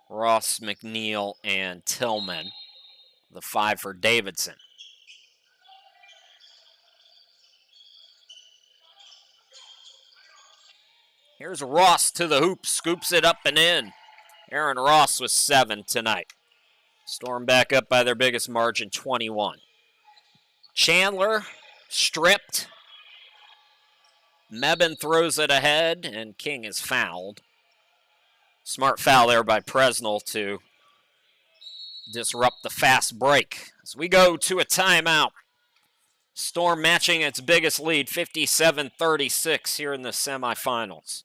Ross, McNeil, and Tillman. The 5 for Davidson. Here's Ross to the hoop, scoops it up and in. Aaron Ross with 7 tonight. Storm back up by their biggest margin, 21. Chandler stripped. Mebane throws it ahead, and King is fouled. Smart foul there by Presnell to disrupt the fast break. As we go to a timeout. Storm matching its biggest lead, 57-36 here in the semifinals.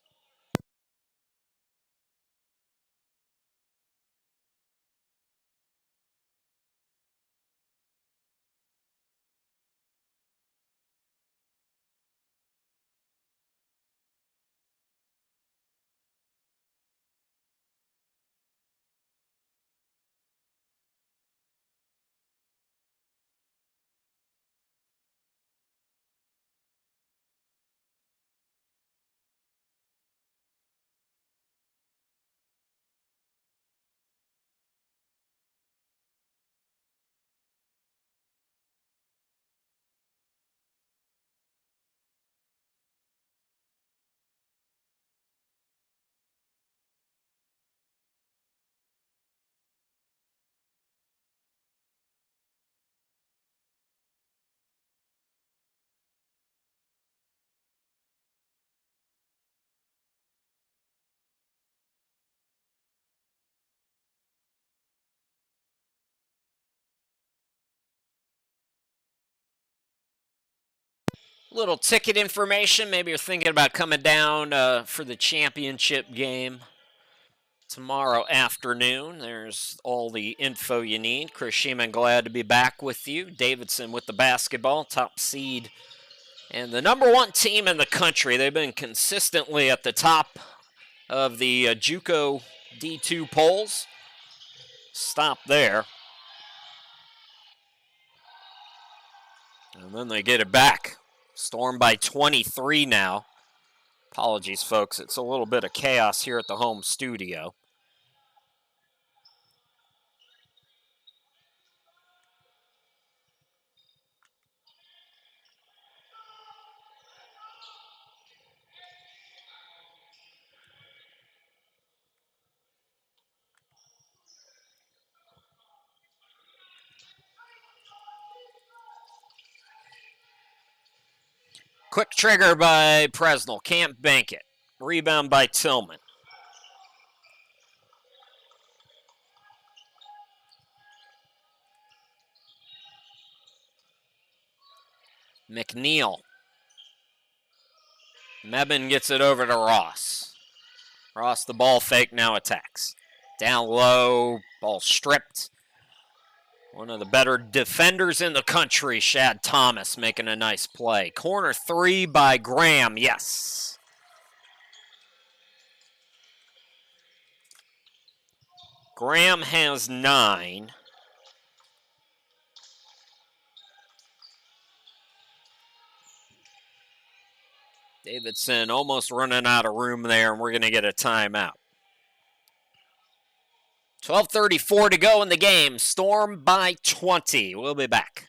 Little ticket information. Maybe you're thinking about coming down for the championship game tomorrow afternoon. There's all the info you need. Chris Sheeman, glad to be back with you. Davidson with the basketball, top seed, and the #1 team in the country. They've been consistently at the top of the JUCO D2 polls. Stop there. And then they get it back. Storm by 23 now. Apologies, folks. It's a little bit of chaos here at the home studio. Quick trigger by Presnell. Can't bank it. Rebound by Tillman. McNeil. Mebane gets it over to Ross. Ross, the ball fake, now attacks. Down low, ball stripped. One of the better defenders in the country, Shad Thomas, making a nice play. Corner three by Graham, yes. Graham has 9. Davidson almost running out of room there, and we're going to get a timeout. 12:34 to go in the game. Storm by 20. We'll be back.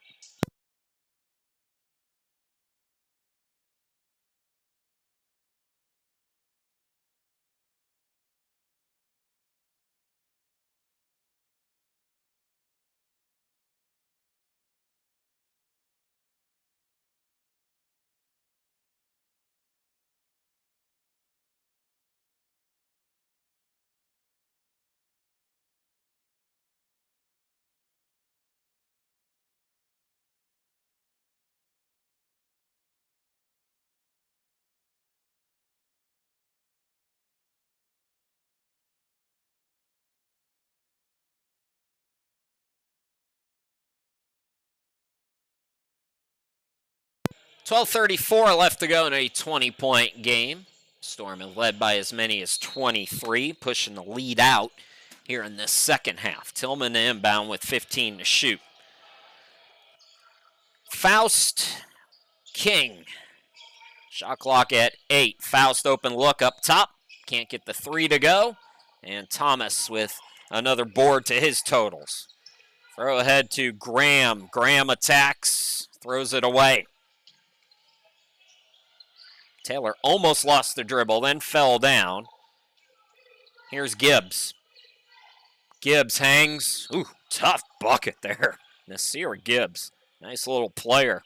.34 left to go in a 20-point game. Storm is led by as many as 23, pushing the lead out here in this second half. Tillman inbound with 15 to shoot. Faust King. Shot clock at 8. Faust open look up top. Can't get the 3 to go. And Thomas with another board to his totals. Throw ahead to Graham. Graham attacks, throws it away. Taylor almost lost the dribble, then fell down. Here's Gibbs. Gibbs hangs. Ooh, tough bucket there. Nasir Gibbs. Nice little player.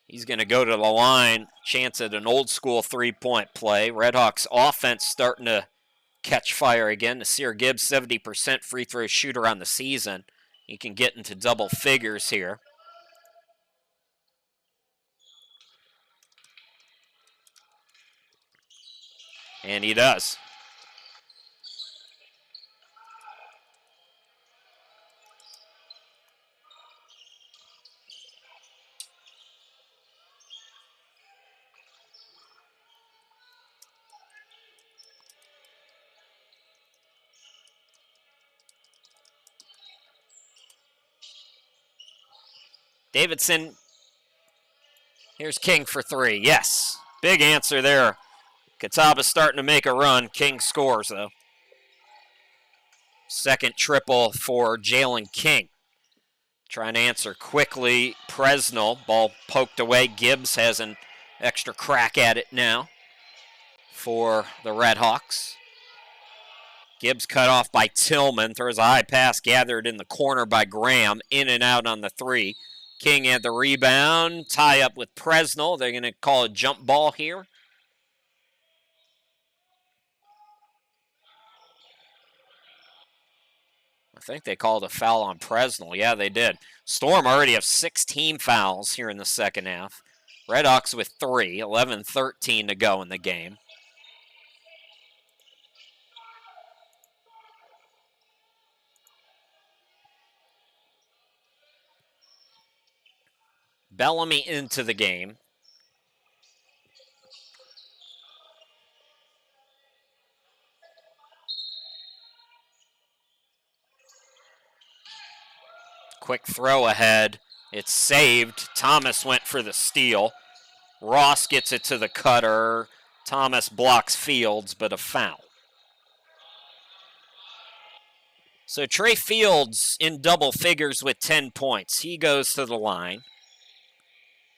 He's going to go to the line. Chance at an old school three-point play. Redhawks offense starting to catch fire again. Nasir Gibbs, 70% free throw shooter on the season. He can get into double figures here. And he does. Davidson, here's King for 3. Yes, big answer there. Catawba starting to make a run. King scores, though. Second triple for Jalen King. Trying to answer quickly. Presnell, ball poked away. Gibbs has an extra crack at it now for the Redhawks. Gibbs cut off by Tillman. Throws a high pass gathered in the corner by Graham. In and out on the 3. King had the rebound. Tie up with Presnell. They're going to call a jump ball here. I think they called a foul on Presnell. Yeah, they did. Storm already have 16 fouls here in the second half. Redhawks with 3, 11-13 to go in the game. Bellamy into the game. Quick throw ahead It's saved. Thomas went for the steal. Ross gets it to the cutter. Thomas blocks Fields, but a foul. So Trey Fields in double figures with 10 points. He goes to the line.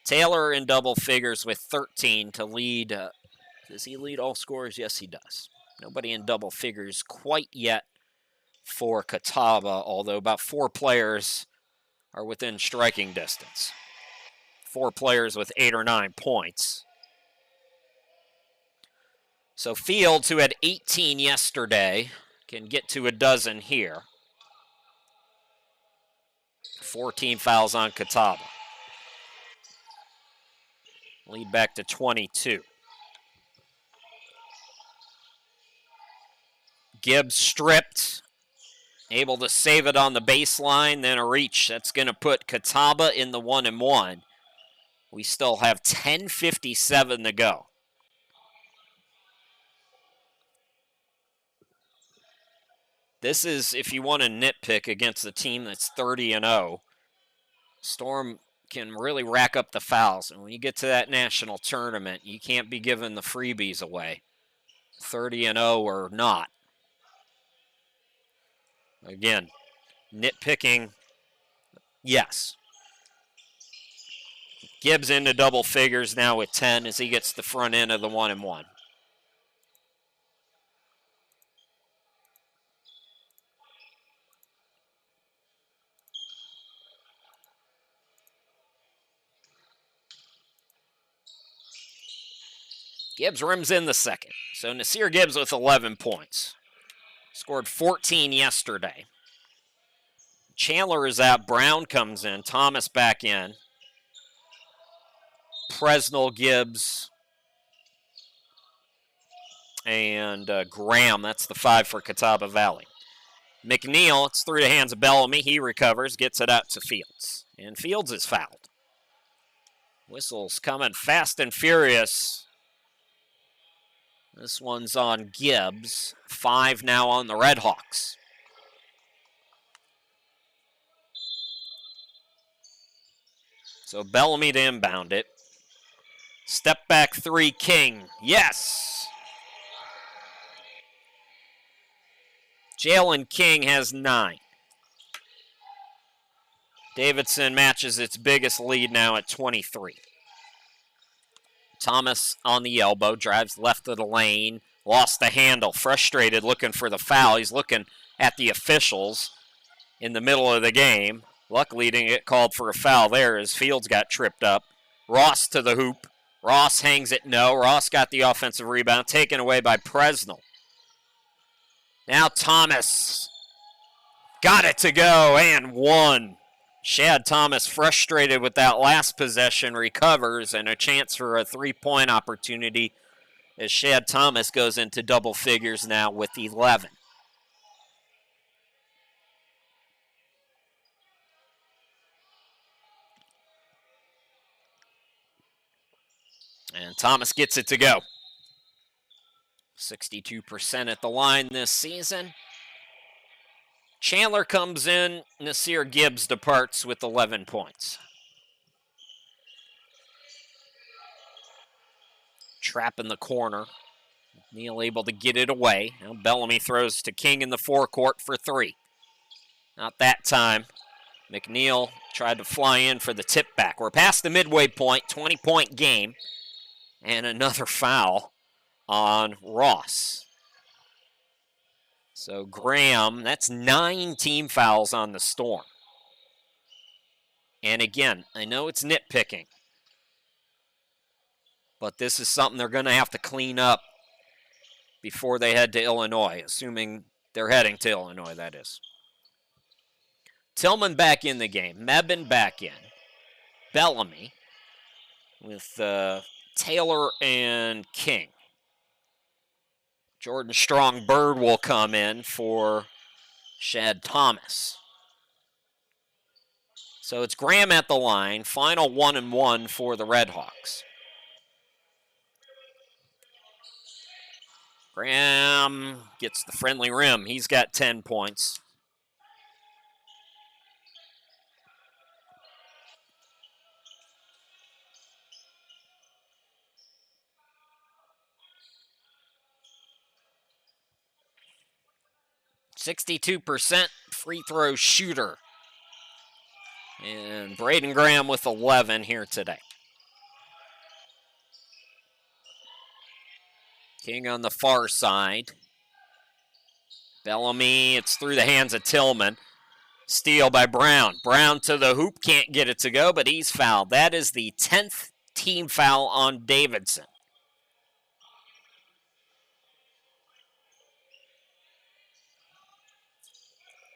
Taylor in double figures with 13 to lead. Does he lead all scorers? Yes, he does. Nobody in double figures quite yet for Catawba, although about 4 players are within striking distance. 4 players with 8 or 9 points. So Fields, who had 18 yesterday, can get to a dozen here. 14 fouls on Catawba. Lead back to 22. Gibbs stripped, able to save it on the baseline, then a reach. That's going to put Catawba in the 1-1. We still have 10:57 to go. This is, if you want to nitpick against a team that's 30-0, Storm can really rack up the fouls. And when you get to that national tournament, you can't be giving the freebies away, 30-0 or not. Again, nitpicking, yes. Gibbs into double figures now with 10 as he gets the front end of the 1-1. Gibbs rims in the second. So Nasir Gibbs with 11 points. Scored 14 yesterday. Chandler is out. Brown comes in. Thomas back in. Presnell, Gibbs, and Graham. That's the 5 for Catawba Valley. McNeil, it's through the hands of Bellamy. He recovers, gets it out to Fields. And Fields is fouled. Whistles coming fast and furious. This one's on Gibbs. 5 now on the Red Hawks. So Bellamy to inbound it. Step back 3, King. Yes! Jalen King has 9. Davidson matches its biggest lead now at 23. Thomas on the elbow, drives left of the lane, lost the handle, frustrated, looking for the foul. He's looking at the officials in the middle of the game. Luckily, didn't get called for a foul there as Fields got tripped up. Ross to the hoop. Ross hangs it, no. Ross got the offensive rebound, taken away by Presnell. Now Thomas got it to go and won. Shad Thomas, frustrated with that last possession, recovers, and a chance for a 3-point opportunity as Shad Thomas goes into double figures now with 11. And Thomas gets it to go. 62% at the line this season. Chandler comes in. Nasir Gibbs departs with 11 points. Trap in the corner. Neal able to get it away. Now Bellamy throws to King in the forecourt for 3. Not that time. McNeil tried to fly in for the tip back. We're past the midway point, 20-point game. And another foul on Ross. So Graham, that's 9 team fouls on the Storm. And again, I know it's nitpicking, but this is something they're going to have to clean up before they head to Illinois, assuming they're heading to Illinois, that is. Tillman back in the game. Mebane back in. Bellamy with Taylor and King. Jordan Strong-Bird will come in for Shad Thomas. So it's Graham at the line. Final 1-1 for the Red Hawks. Graham gets the friendly rim. He's got 10 points. 62% free throw shooter. And Braden Graham with 11 here today. King on the far side. Bellamy, it's through the hands of Tillman. Steal by Brown. Brown to the hoop, can't get it to go, but he's fouled. That is the 10th team foul on Davidson.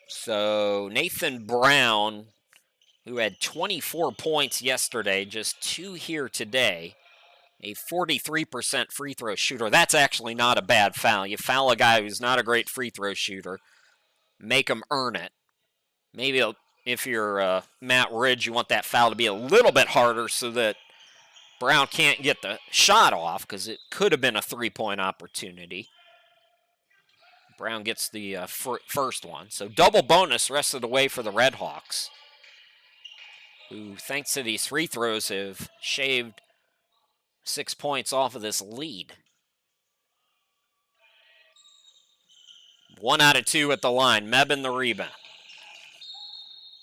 So Nathan Brown, who had 24 points yesterday, just 2 here today, a 43% free throw shooter. That's actually not a bad foul. You foul a guy who's not a great free throw shooter, make him earn it. Maybe if you're Matt Ridge, you want that foul to be a little bit harder so that Brown can't get the shot off, because it could have been a three-point opportunity. Brown gets the first one. So double bonus rest of the way for the Red Hawks, who, thanks to these free throws, have shaved 6 points off of this lead. 1 out of 2 at the line. Mebane the rebound.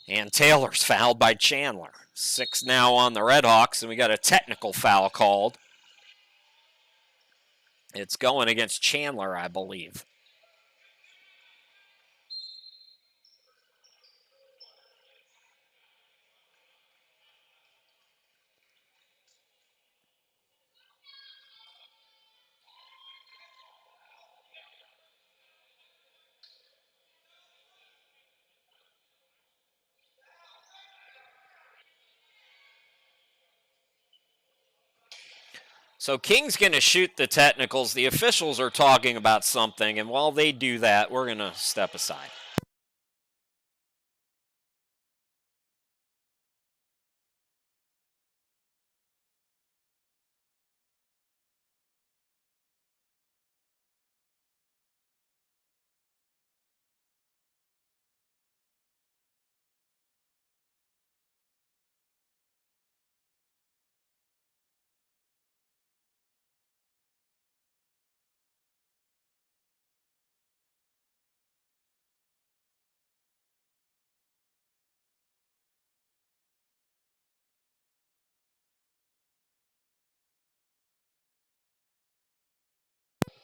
And Taylor's fouled by Chandler. 6 now on the Red Hawks, and we got a technical foul called. It's going against Chandler, I believe. So King's going to shoot the technicals. The officials are talking about something, and while they do that, we're going to step aside.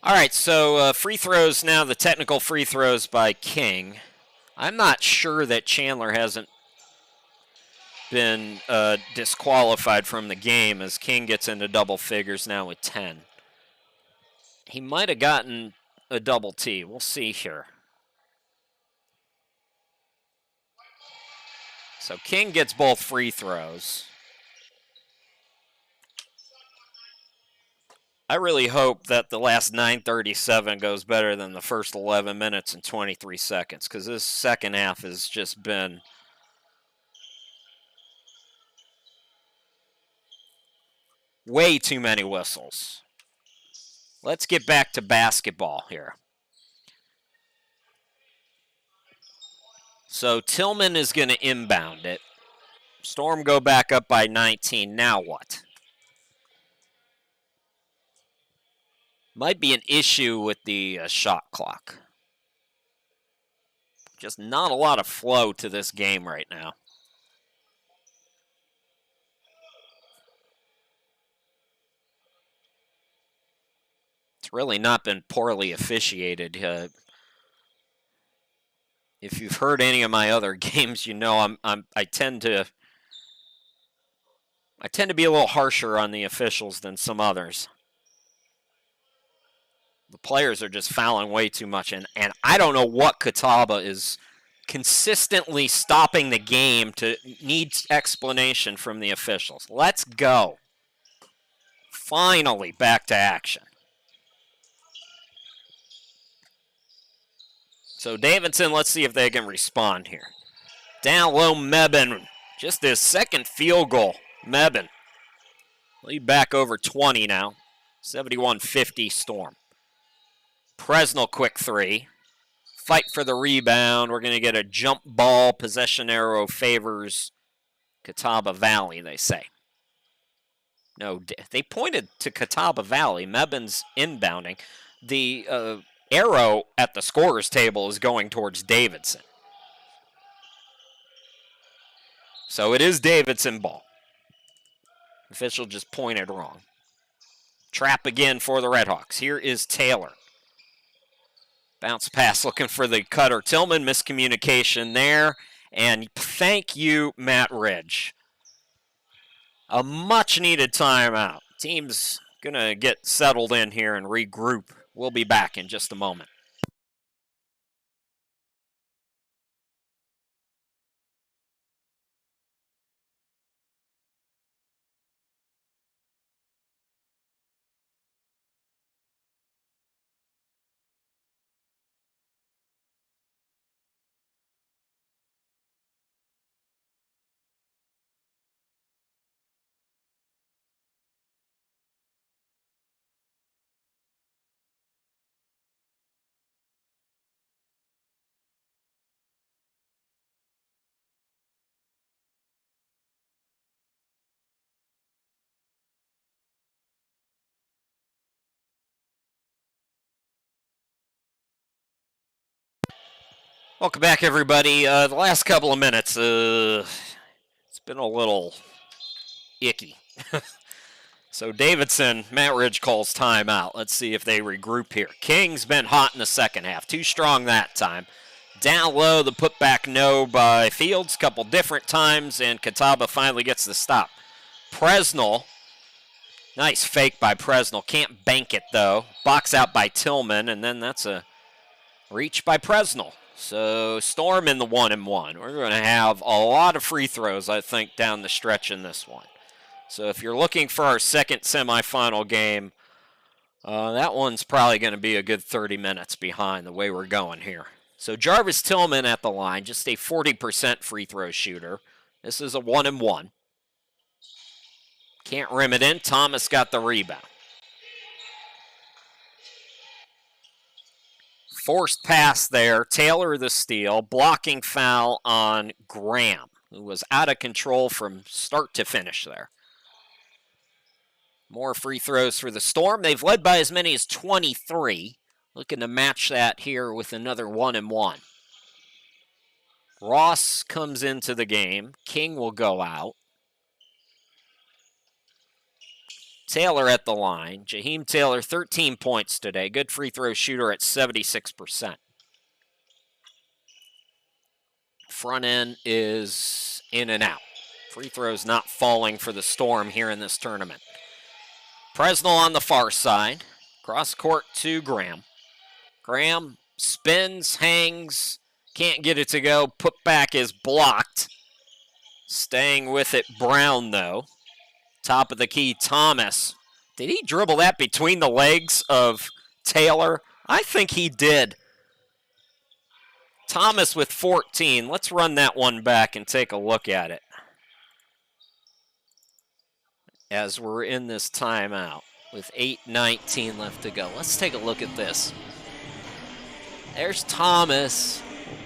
All right, so free throws now, the technical free throws by King. I'm not sure that Chandler hasn't been disqualified from the game, as King gets into double figures now with 10. He might have gotten a double T. We'll see here. So King gets both free throws. I really hope that the last 9:37 goes better than the first 11 minutes and 23 seconds, because this second half has just been way too many whistles. Let's get back to basketball here. So Tillman is going to inbound it. Storm go back up by 19. Now what? Might be an issue with the shot clock. Just not a lot of flow to this game right now. It's really not been poorly officiated. If you've heard any of my other games, you know I tend to be a little harsher on the officials than some others. The players are just fouling way too much, and I don't know what Catawba is consistently stopping the game to need explanation from the officials. Let's go. Finally back to action. So Davidson, let's see if they can respond here. Down low, Mebane. Just his second field goal. Mebane. Lead back over 20 now. 71-50 Storm. Presnell quick three. Fight for the rebound. We're going to get a jump ball. Possession arrow favors Catawba Valley, they say. No, they pointed to Catawba Valley. Mebane's inbounding. The arrow at the scorer's table is going towards Davidson. So it is Davidson ball. Official just pointed wrong. Trap again for the Redhawks. Here is Taylor. Bounce pass looking for the cutter. Tillman, miscommunication there. And thank you, Matt Ridge. A much-needed timeout. Team's going to get settled in here and regroup. We'll be back in just a moment. Welcome back, everybody. The last couple of minutes, it's been a little icky. So Davidson, Matt Ridge calls timeout. Let's see if they regroup here. King's been hot in the second half. Too strong that time. Down low, the putback no by Fields a couple different times, and Catawba finally gets the stop. Presnell, nice fake by Presnell. Can't bank it, though. Box out by Tillman, and then that's a reach by Presnell. So Storm in the 1-and-1. We're going to have a lot of free throws, I think, down the stretch in this one. So if you're looking for our second semifinal game, that one's probably going to be a good 30 minutes behind the way we're going here. So Jarvis Tillman at the line, just a 40% free throw shooter. This is a 1-and-1. Can't rim it in. Thomas got the rebound. Forced pass there. Taylor the steal. Blocking foul on Graham, who was out of control from start to finish there. More free throws for the Storm. They've led by as many as 23. Looking to match that here with another 1-and-1. Ross comes into the game. King will go out. Taylor at the line. Jaheim Taylor, 13 points today. Good free throw shooter at 76%. Front end is in and out. Free throws not falling for the Storm here in this tournament. Presnell on the far side. Cross court to Graham. Graham spins, hangs, can't get it to go. Putback is blocked. Staying with it, Brown, though. Top of the key, Thomas. Did he dribble that between the legs of Taylor? I think he did. Thomas with 14. Let's run that one back and take a look at it as we're in this timeout with 8:19 left to go. Let's take a look at this. There's Thomas.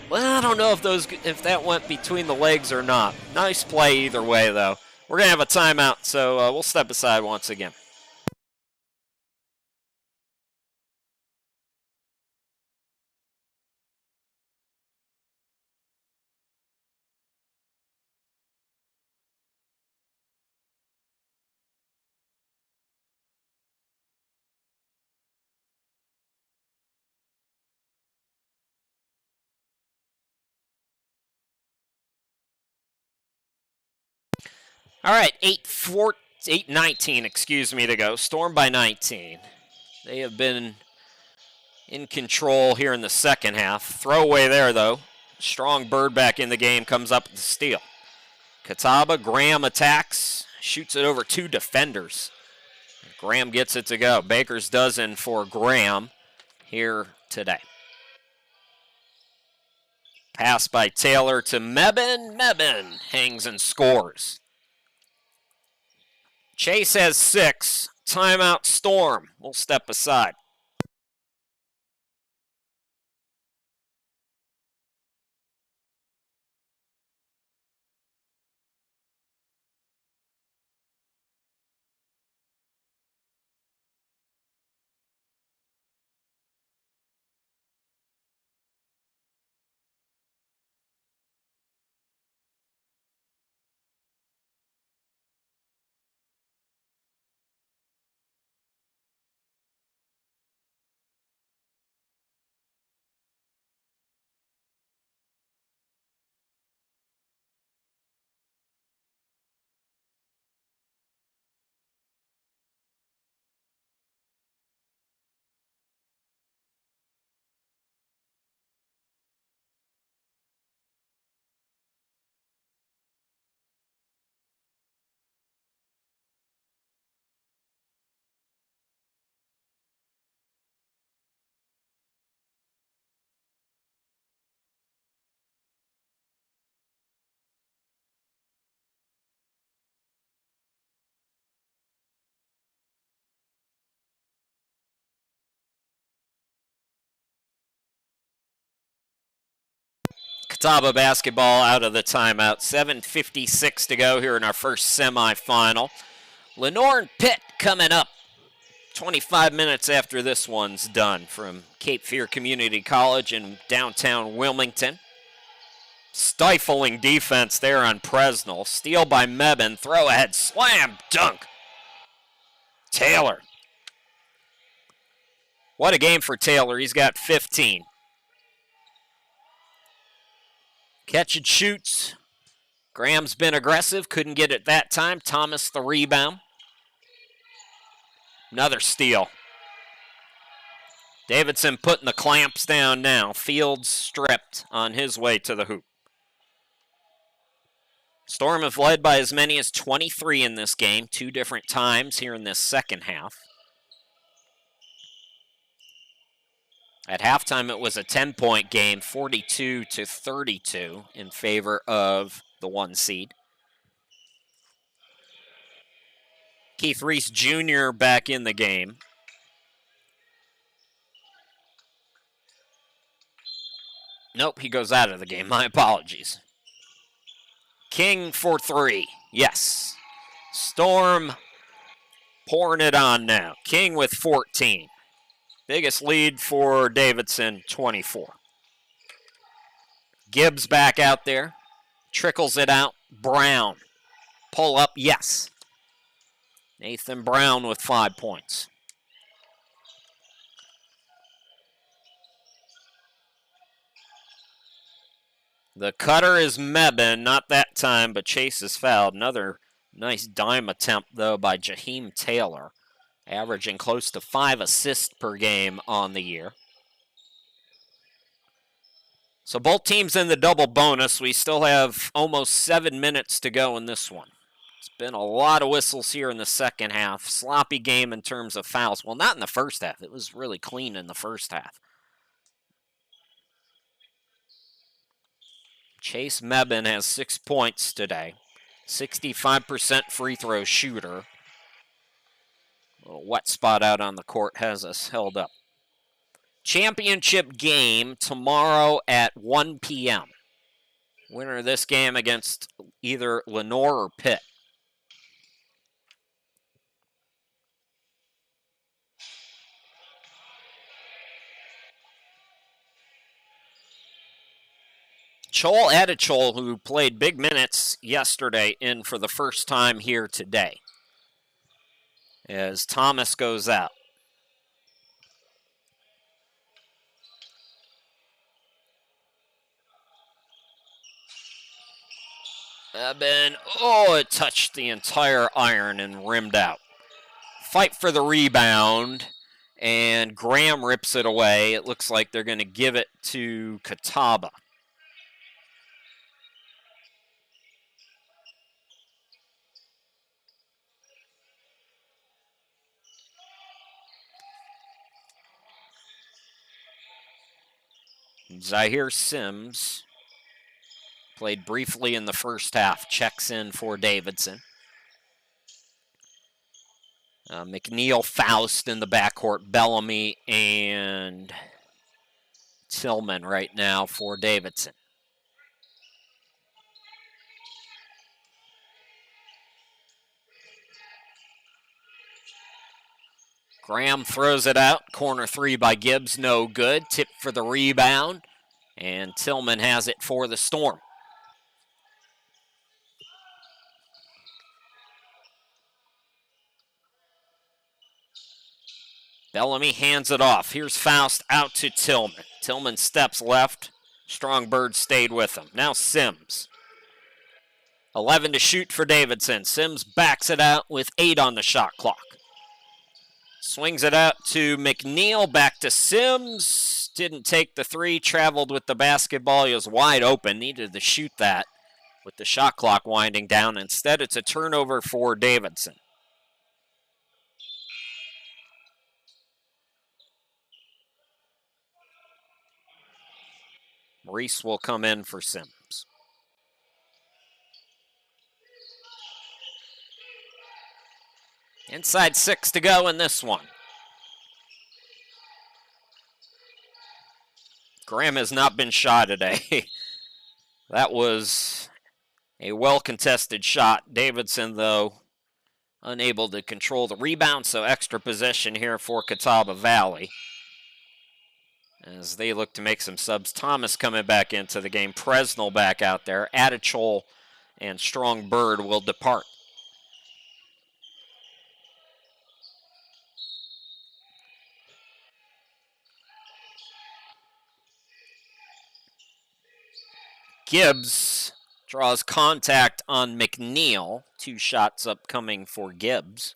Well, I don't know if that went between the legs or not. Nice play either way, though. We're going to have a timeout, so we'll step aside once again. All right, 8:19, to go. Storm by 19. They have been in control here in the second half. Throwaway there, though. Strong Bird back in the game, comes up with the steal. Catawba, Graham attacks, shoots it over two defenders. Graham gets it to go. Baker's dozen for Graham here today. Pass by Taylor to Mebane. Mebane hangs and scores. Chase has 6. Timeout Storm. We'll step aside. Catawba basketball out of the timeout. 7:56 to go here in our first semifinal. Lenoir and Pitt coming up 25 minutes after this one's done from Cape Fear Community College in downtown Wilmington. Stifling defense there on Presnell. Steal by Mebane. Throw ahead. Slam. Dunk. Taylor. What a game for Taylor. He's got 15. Catch and shoots. Graham's been aggressive. Couldn't get it that time. Thomas the rebound. Another steal. Davidson putting the clamps down now. Fields stripped on his way to the hoop. Storm have led by as many as 23 in this game, 2 different times here in this second half. At halftime, it was a 10-point game, 42-32 in favor of the 1 seed. Keith Reese Jr. back in the game. Nope, he goes out of the game. My apologies. King for 3. Yes. Storm pouring it on now. King with 14. Biggest lead for Davidson, 24. Gibbs back out there. Trickles it out. Brown. Pull up, yes. Nathan Brown with 5 points. The cutter is Mebane, not that time, but Chase is fouled. Another nice dime attempt, though, by Jaheim Taylor, averaging close to 5 assists per game on the year. So both teams in the double bonus. We still have almost 7 minutes to go in this one. It's been a lot of whistles here in the second half. Sloppy game in terms of fouls. Well, not in the first half. It was really clean in the first half. Chase Mebane has 6 points today. 65% free throw shooter. A little wet spot out on the court has us held up. Championship game tomorrow at 1 p.m. Winner of this game against either Lenoir or Pitt. Chol Adichol, who played big minutes yesterday, in for the first time here today, as Thomas goes out. It touched the entire iron and rimmed out. Fight for the rebound, and Graham rips it away. It looks like they're going to give it to Catawba. Zahir Sims played briefly in the first half, checks in for Davidson. McNeil, Faust in the backcourt, Bellamy and Tillman right now for Davidson. Graham throws it out. Corner 3 by Gibbs, no good. Tip for the rebound. And Tillman has it for the Storm. Bellamy hands it off. Here's Faust out to Tillman. Tillman steps left. Strong Bird stayed with him. Now Sims. 11 to shoot for Davidson. Sims backs it out with 8 on the shot clock. Swings it out to McNeil, back to Sims. Didn't take the 3, traveled with the basketball. He was wide open, needed to shoot that with the shot clock winding down. Instead, it's a turnover for Davidson. Reese will come in for Sims. Inside 6 to go in this one. Graham has not been shy today. That was a well-contested shot. Davidson, though, unable to control the rebound, so extra possession here for Catawba Valley as they look to make some subs. Thomas coming back into the game. Presnell back out there. Attichol and Strong Bird will depart. Gibbs draws contact on McNeil. 2 shots upcoming for Gibbs.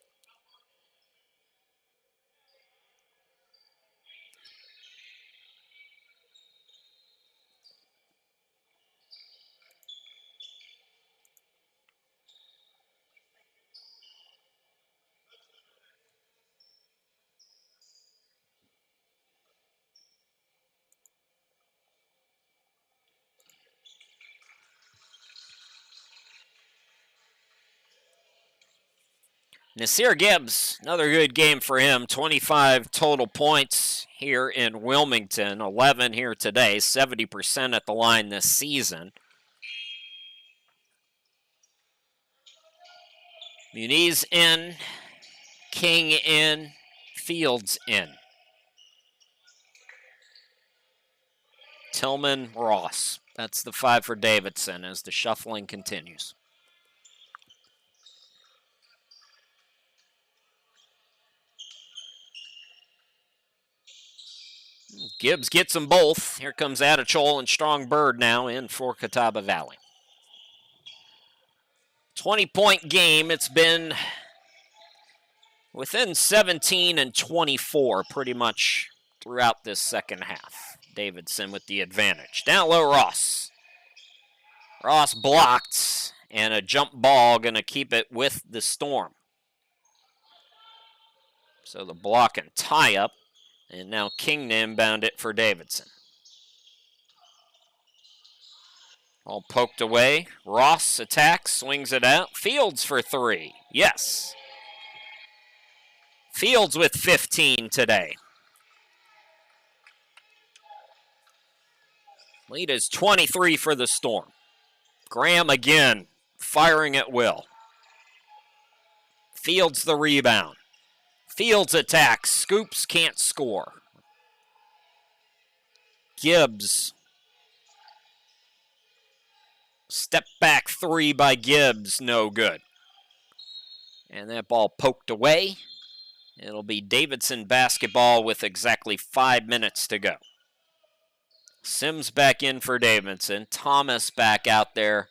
Nasir Gibbs, another good game for him. 25 total points here in Wilmington, 11 here today, 70% at the line this season. Muniz in, King in, Fields in. Tillman, Ross. That's the 5 for Davidson as the shuffling continues. Gibbs gets them both. Here comes Attichol and Strong Bird now in for Catawba Valley. 20-point game. It's been within 17 and 24 pretty much throughout this second half. Davidson with the advantage. Down low, Ross. Ross blocked, and a jump ball going to keep it with the Storm. So the block and tie up, and now King to inbound it for Davidson. All poked away. Ross attacks, swings it out. Fields for 3. Yes. Fields with 15 today. Lead is 23 for the Storm. Graham again, firing at will. Fields the rebound. Fields attacks, scoops, can't score. Gibbs. Step back 3 by Gibbs, no good. And that ball poked away. It'll be Davidson basketball with exactly 5 minutes to go. Sims back in for Davidson. Thomas back out there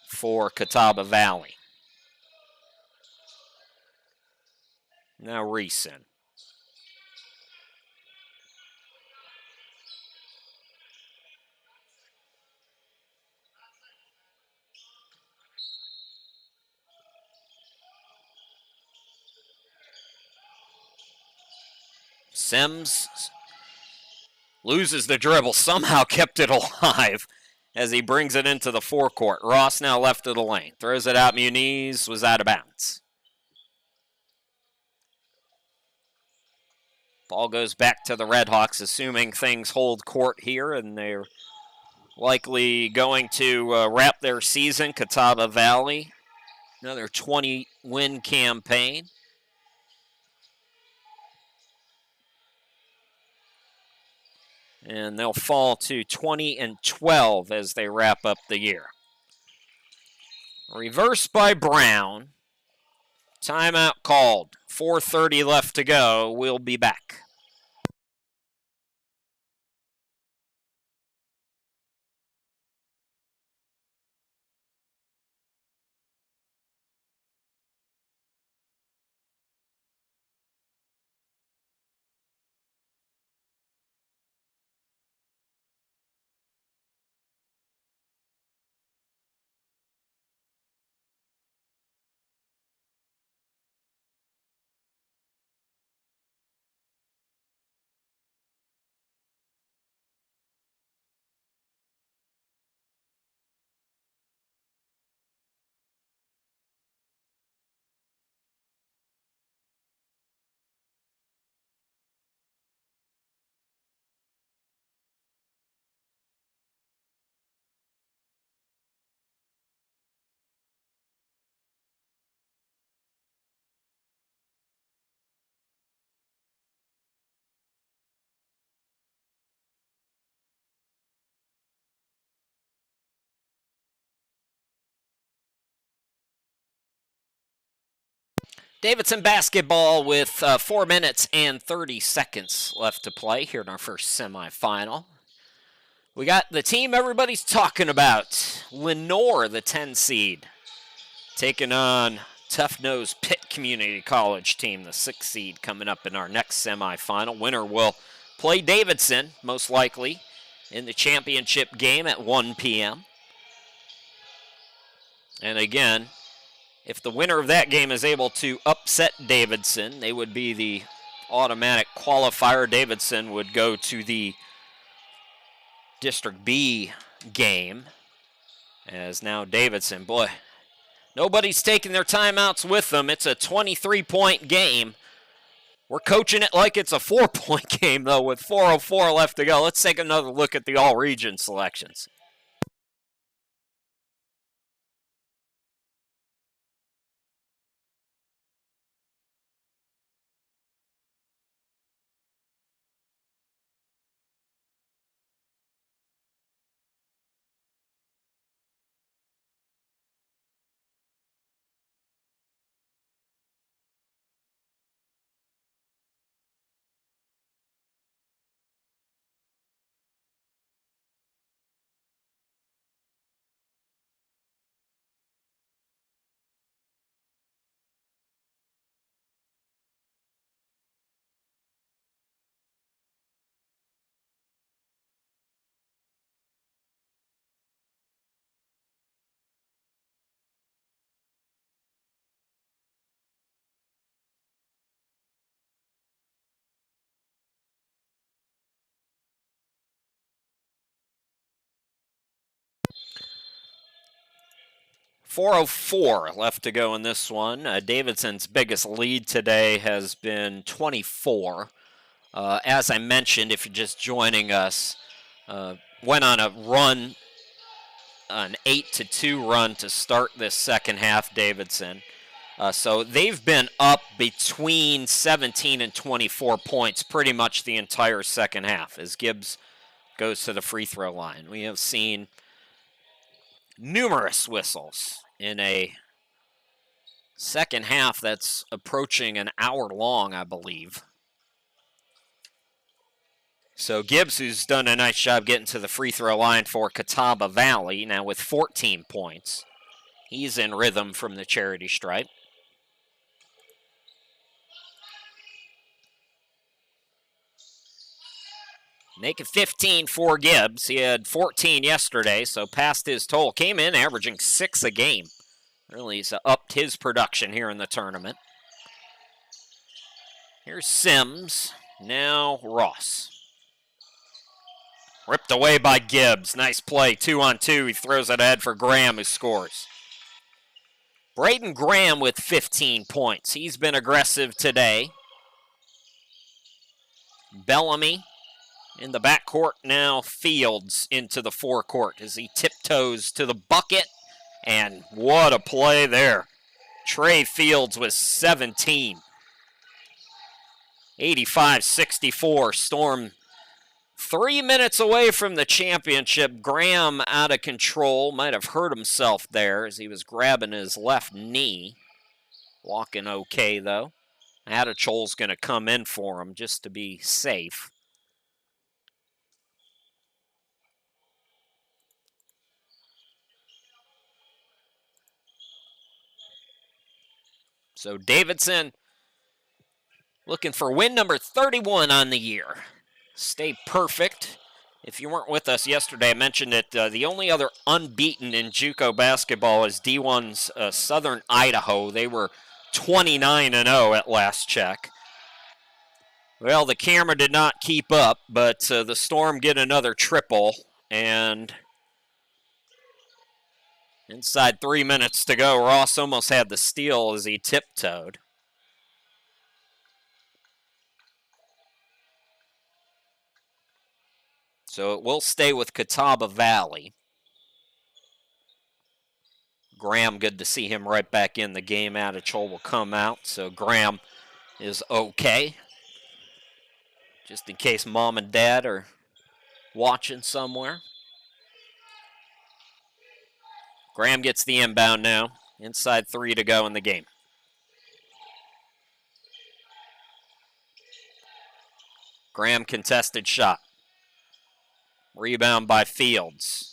for Catawba Valley. Now Reese in. Sims loses the dribble, somehow kept it alive as he brings it into the forecourt. Ross now left of the lane. Throws it out. Muniz was out of bounds. Ball goes back to the Redhawks, assuming things hold court here, and they're likely going to wrap their season. Catawba Valley, another 20-win campaign. And they'll fall to 20-12 as they wrap up the year. Reversed by Brown. Timeout called. 4:30 left to go. We'll be back. Davidson basketball with 4 minutes and 30 seconds left to play here in our first semifinal. We got the team everybody's talking about, Lenore, the 10 seed, taking on tough-nosed Pitt Community College team, the 6 seed, coming up in our next semifinal. Winner will play Davidson, most likely, in the championship game at 1 p.m. And again, if the winner of that game is able to upset Davidson, they would be the automatic qualifier. Davidson would go to the District B game, as now Davidson, boy, nobody's taking their timeouts with them. It's a 23-point game. We're coaching it like it's a 4-point game, though, with 4:04 left to go. Let's take another look at the all-region selections. .404 left to go in this one. Davidson's biggest lead today has been 24. As I mentioned, if you're just joining us, went on a run, an 8-2 run to start this second half, Davidson. So they've been up between 17 and 24 points pretty much the entire second half as Gibbs goes to the free throw line. We have seen numerous whistles in a second half that's approaching an hour long, I believe. So Gibbs, who's done a nice job getting to the free throw line for Catawba Valley, now with 14 points. He's in rhythm from the charity stripe. Make it 15 for Gibbs. He had 14 yesterday, so passed his total. Came in averaging 6 a game. Really, he's upped his production here in the tournament. Here's Sims. Now Ross. Ripped away by Gibbs. Nice play, 2-on-2. He throws it ahead for Graham, who scores. Braden Graham with 15 points. He's been aggressive today. Bellamy in the backcourt now. Fields into the forecourt as he tiptoes to the bucket. And what a play there. Trey Fields with 17. 85-64. Storm 3 minutes away from the championship. Graham out of control. Might have hurt himself there as he was grabbing his left knee. Walking okay, though. Adichol's going to come in for him just to be safe. So Davidson looking for win number 31 on the year. Stay perfect. If you weren't with us yesterday, I mentioned that the only other unbeaten in JUCO basketball is D1's Southern Idaho. They were 29-0 at last check. Well, the camera did not keep up, but the Storm get another triple, and inside 3 minutes to go, Ross almost had the steal as he tiptoed. So it will stay with Catawba Valley. Graham, good to see him right back in the game. Adichol will come out, so Graham is okay. Just in case mom and dad are watching somewhere. Graham gets the inbound now. Inside 3 to go in the game. Graham contested shot. Rebound by Fields.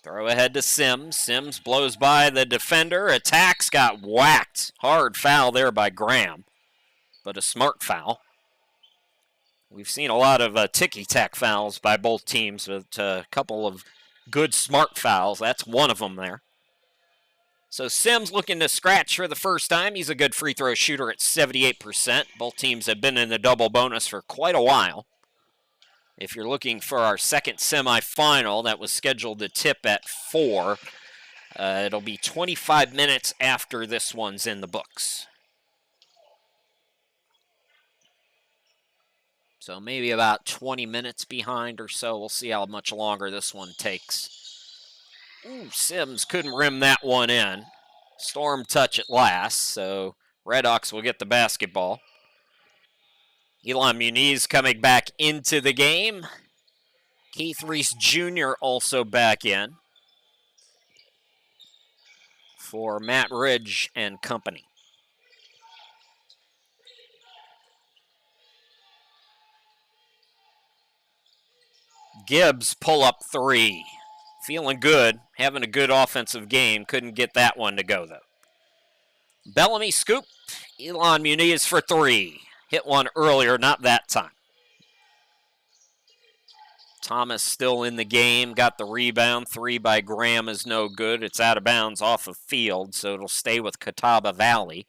Throw ahead to Sims. Sims blows by the defender. Attacks, got whacked. Hard foul there by Graham, but a smart foul. We've seen a lot of ticky-tack fouls by both teams, but a couple of good smart fouls. That's one of them there. So Sims looking to scratch for the first time. He's a good free throw shooter at 78%. Both teams have been in the double bonus for quite a while. If you're looking for our second semifinal, that was scheduled to tip at 4. It'll be 25 minutes after this one's in the books. So maybe about 20 minutes behind or so. We'll see how much longer this one takes. Ooh, Sims couldn't rim that one in. Storm touch at last, so Redhawks will get the basketball. Elon Muniz coming back into the game. Keith Reese Jr. also back in for Matt Ridge and company. Gibbs pull up 3. Feeling good, having a good offensive game. Couldn't get that one to go though. Bellamy scoop. Elon Muniz for 3. Hit one earlier, not that time. Thomas still in the game, got the rebound. 3 by Graham is no good. It's out of bounds off of Field, so it'll stay with Catawba Valley.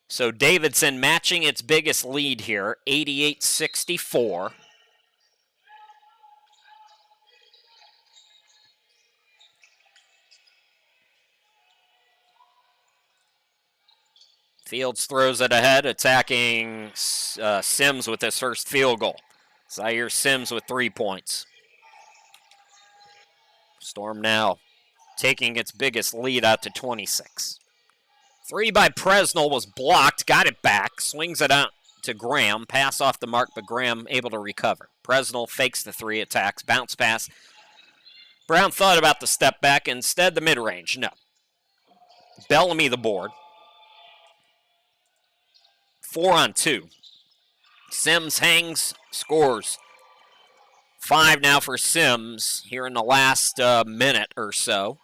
So Davidson matching its biggest lead here, 88-64. Fields throws it ahead, attacking Sims with his first field goal. Zaire Sims with 3 points. Storm now taking its biggest lead out to 26. 3 by Presnell was blocked, got it back, swings it out to Graham. Pass off the mark, but Graham able to recover. Presnell fakes the 3, attacks, bounce pass. Brown thought about the step back, instead the mid-range, no. Bellamy the board. 4 on 2. Sims hangs, scores. 5 now for Sims here in the last minute or so.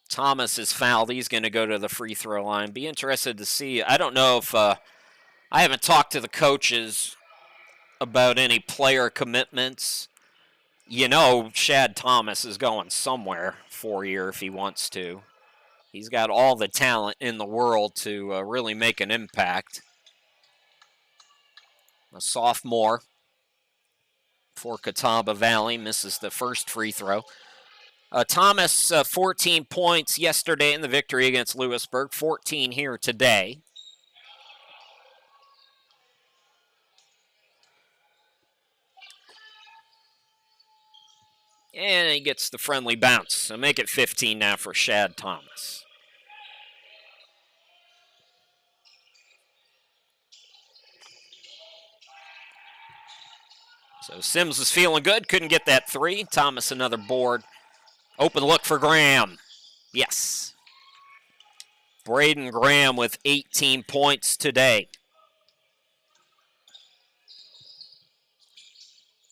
Thomas is fouled. He's going to go to the free throw line. Be interested to see. I don't know if I haven't talked to the coaches about any player commitments. You know, Shad Thomas is going somewhere 4-year if he wants to. He's got all the talent in the world to really make an impact. A sophomore for Catawba Valley misses the first free throw. Thomas, 14 points yesterday in the victory against Lewisburg, 14 here today. And he gets the friendly bounce. So make it 15 now for Shad Thomas. So Sims was feeling good. Couldn't get that 3. Thomas another board. Open look for Graham. Yes. Braden Graham with 18 points today.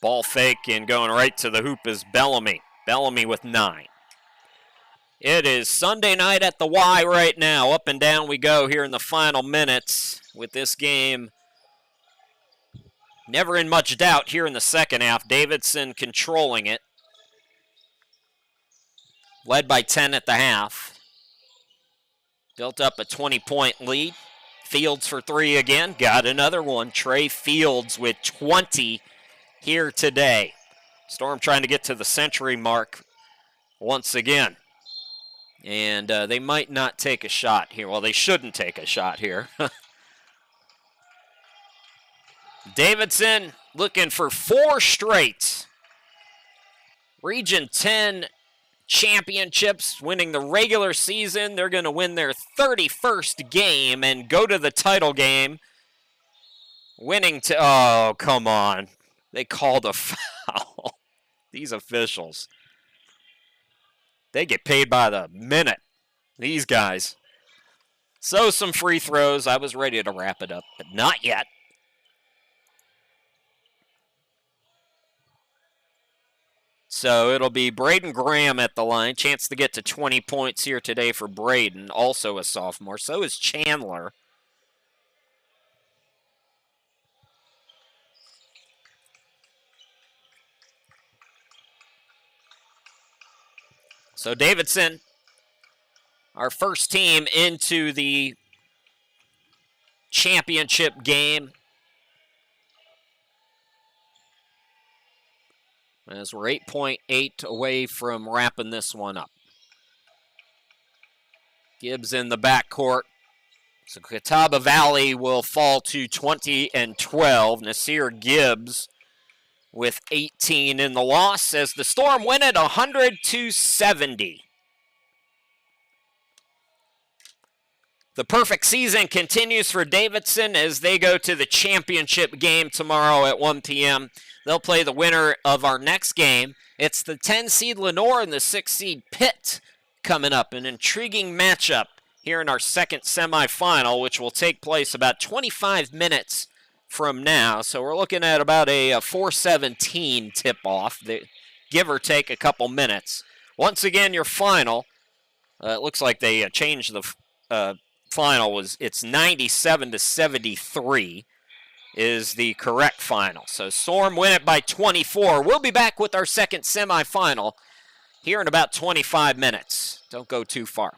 Ball fake and going right to the hoop is Bellamy. Bellamy with 9. It is Sunday night at the Y right now. Up and down we go here in the final minutes with this game. Never in much doubt here in the second half. Davidson controlling it. Led by 10 at the half. Built up a 20-point lead. Fields for 3 again. Got another one. Trey Fields with 20 here today. Storm trying to get to the century mark once again. And they might not take a shot here. Well, they shouldn't take a shot here. Davidson looking for 4 straight Region 10 championships, winning the regular season. They're going to win their 31st game and go to the title game. Winning to, oh, come on. They called a foul. These officials. They get paid by the minute. These guys. So some free throws. I was ready to wrap it up, but not yet. So it'll be Braden Graham at the line. Chance to get to 20 points here today for Braden, also a sophomore. So is Chandler. So Davidson, our first team into the championship game. As we're 8.8 away from wrapping this one up. Gibbs in the backcourt. So Catawba Valley will fall to 20-12. Nasir Gibbs with 18 in the loss as the Storm win it 100-70. The perfect season continues for Davidson as they go to the championship game tomorrow at 1 p.m. They'll play the winner of our next game. It's the 10-seed Lenore and the 6-seed Pitt coming up. An intriguing matchup here in our second semifinal, which will take place about 25 minutes from now. So we're looking at about a 4:17 tip-off, give or take a couple minutes. Once again, your final, it looks like they changed the final. It's 97-73 is the correct final. So Storm win it by 24. We'll be back with our second semifinal here in about 25 minutes. Don't go too far.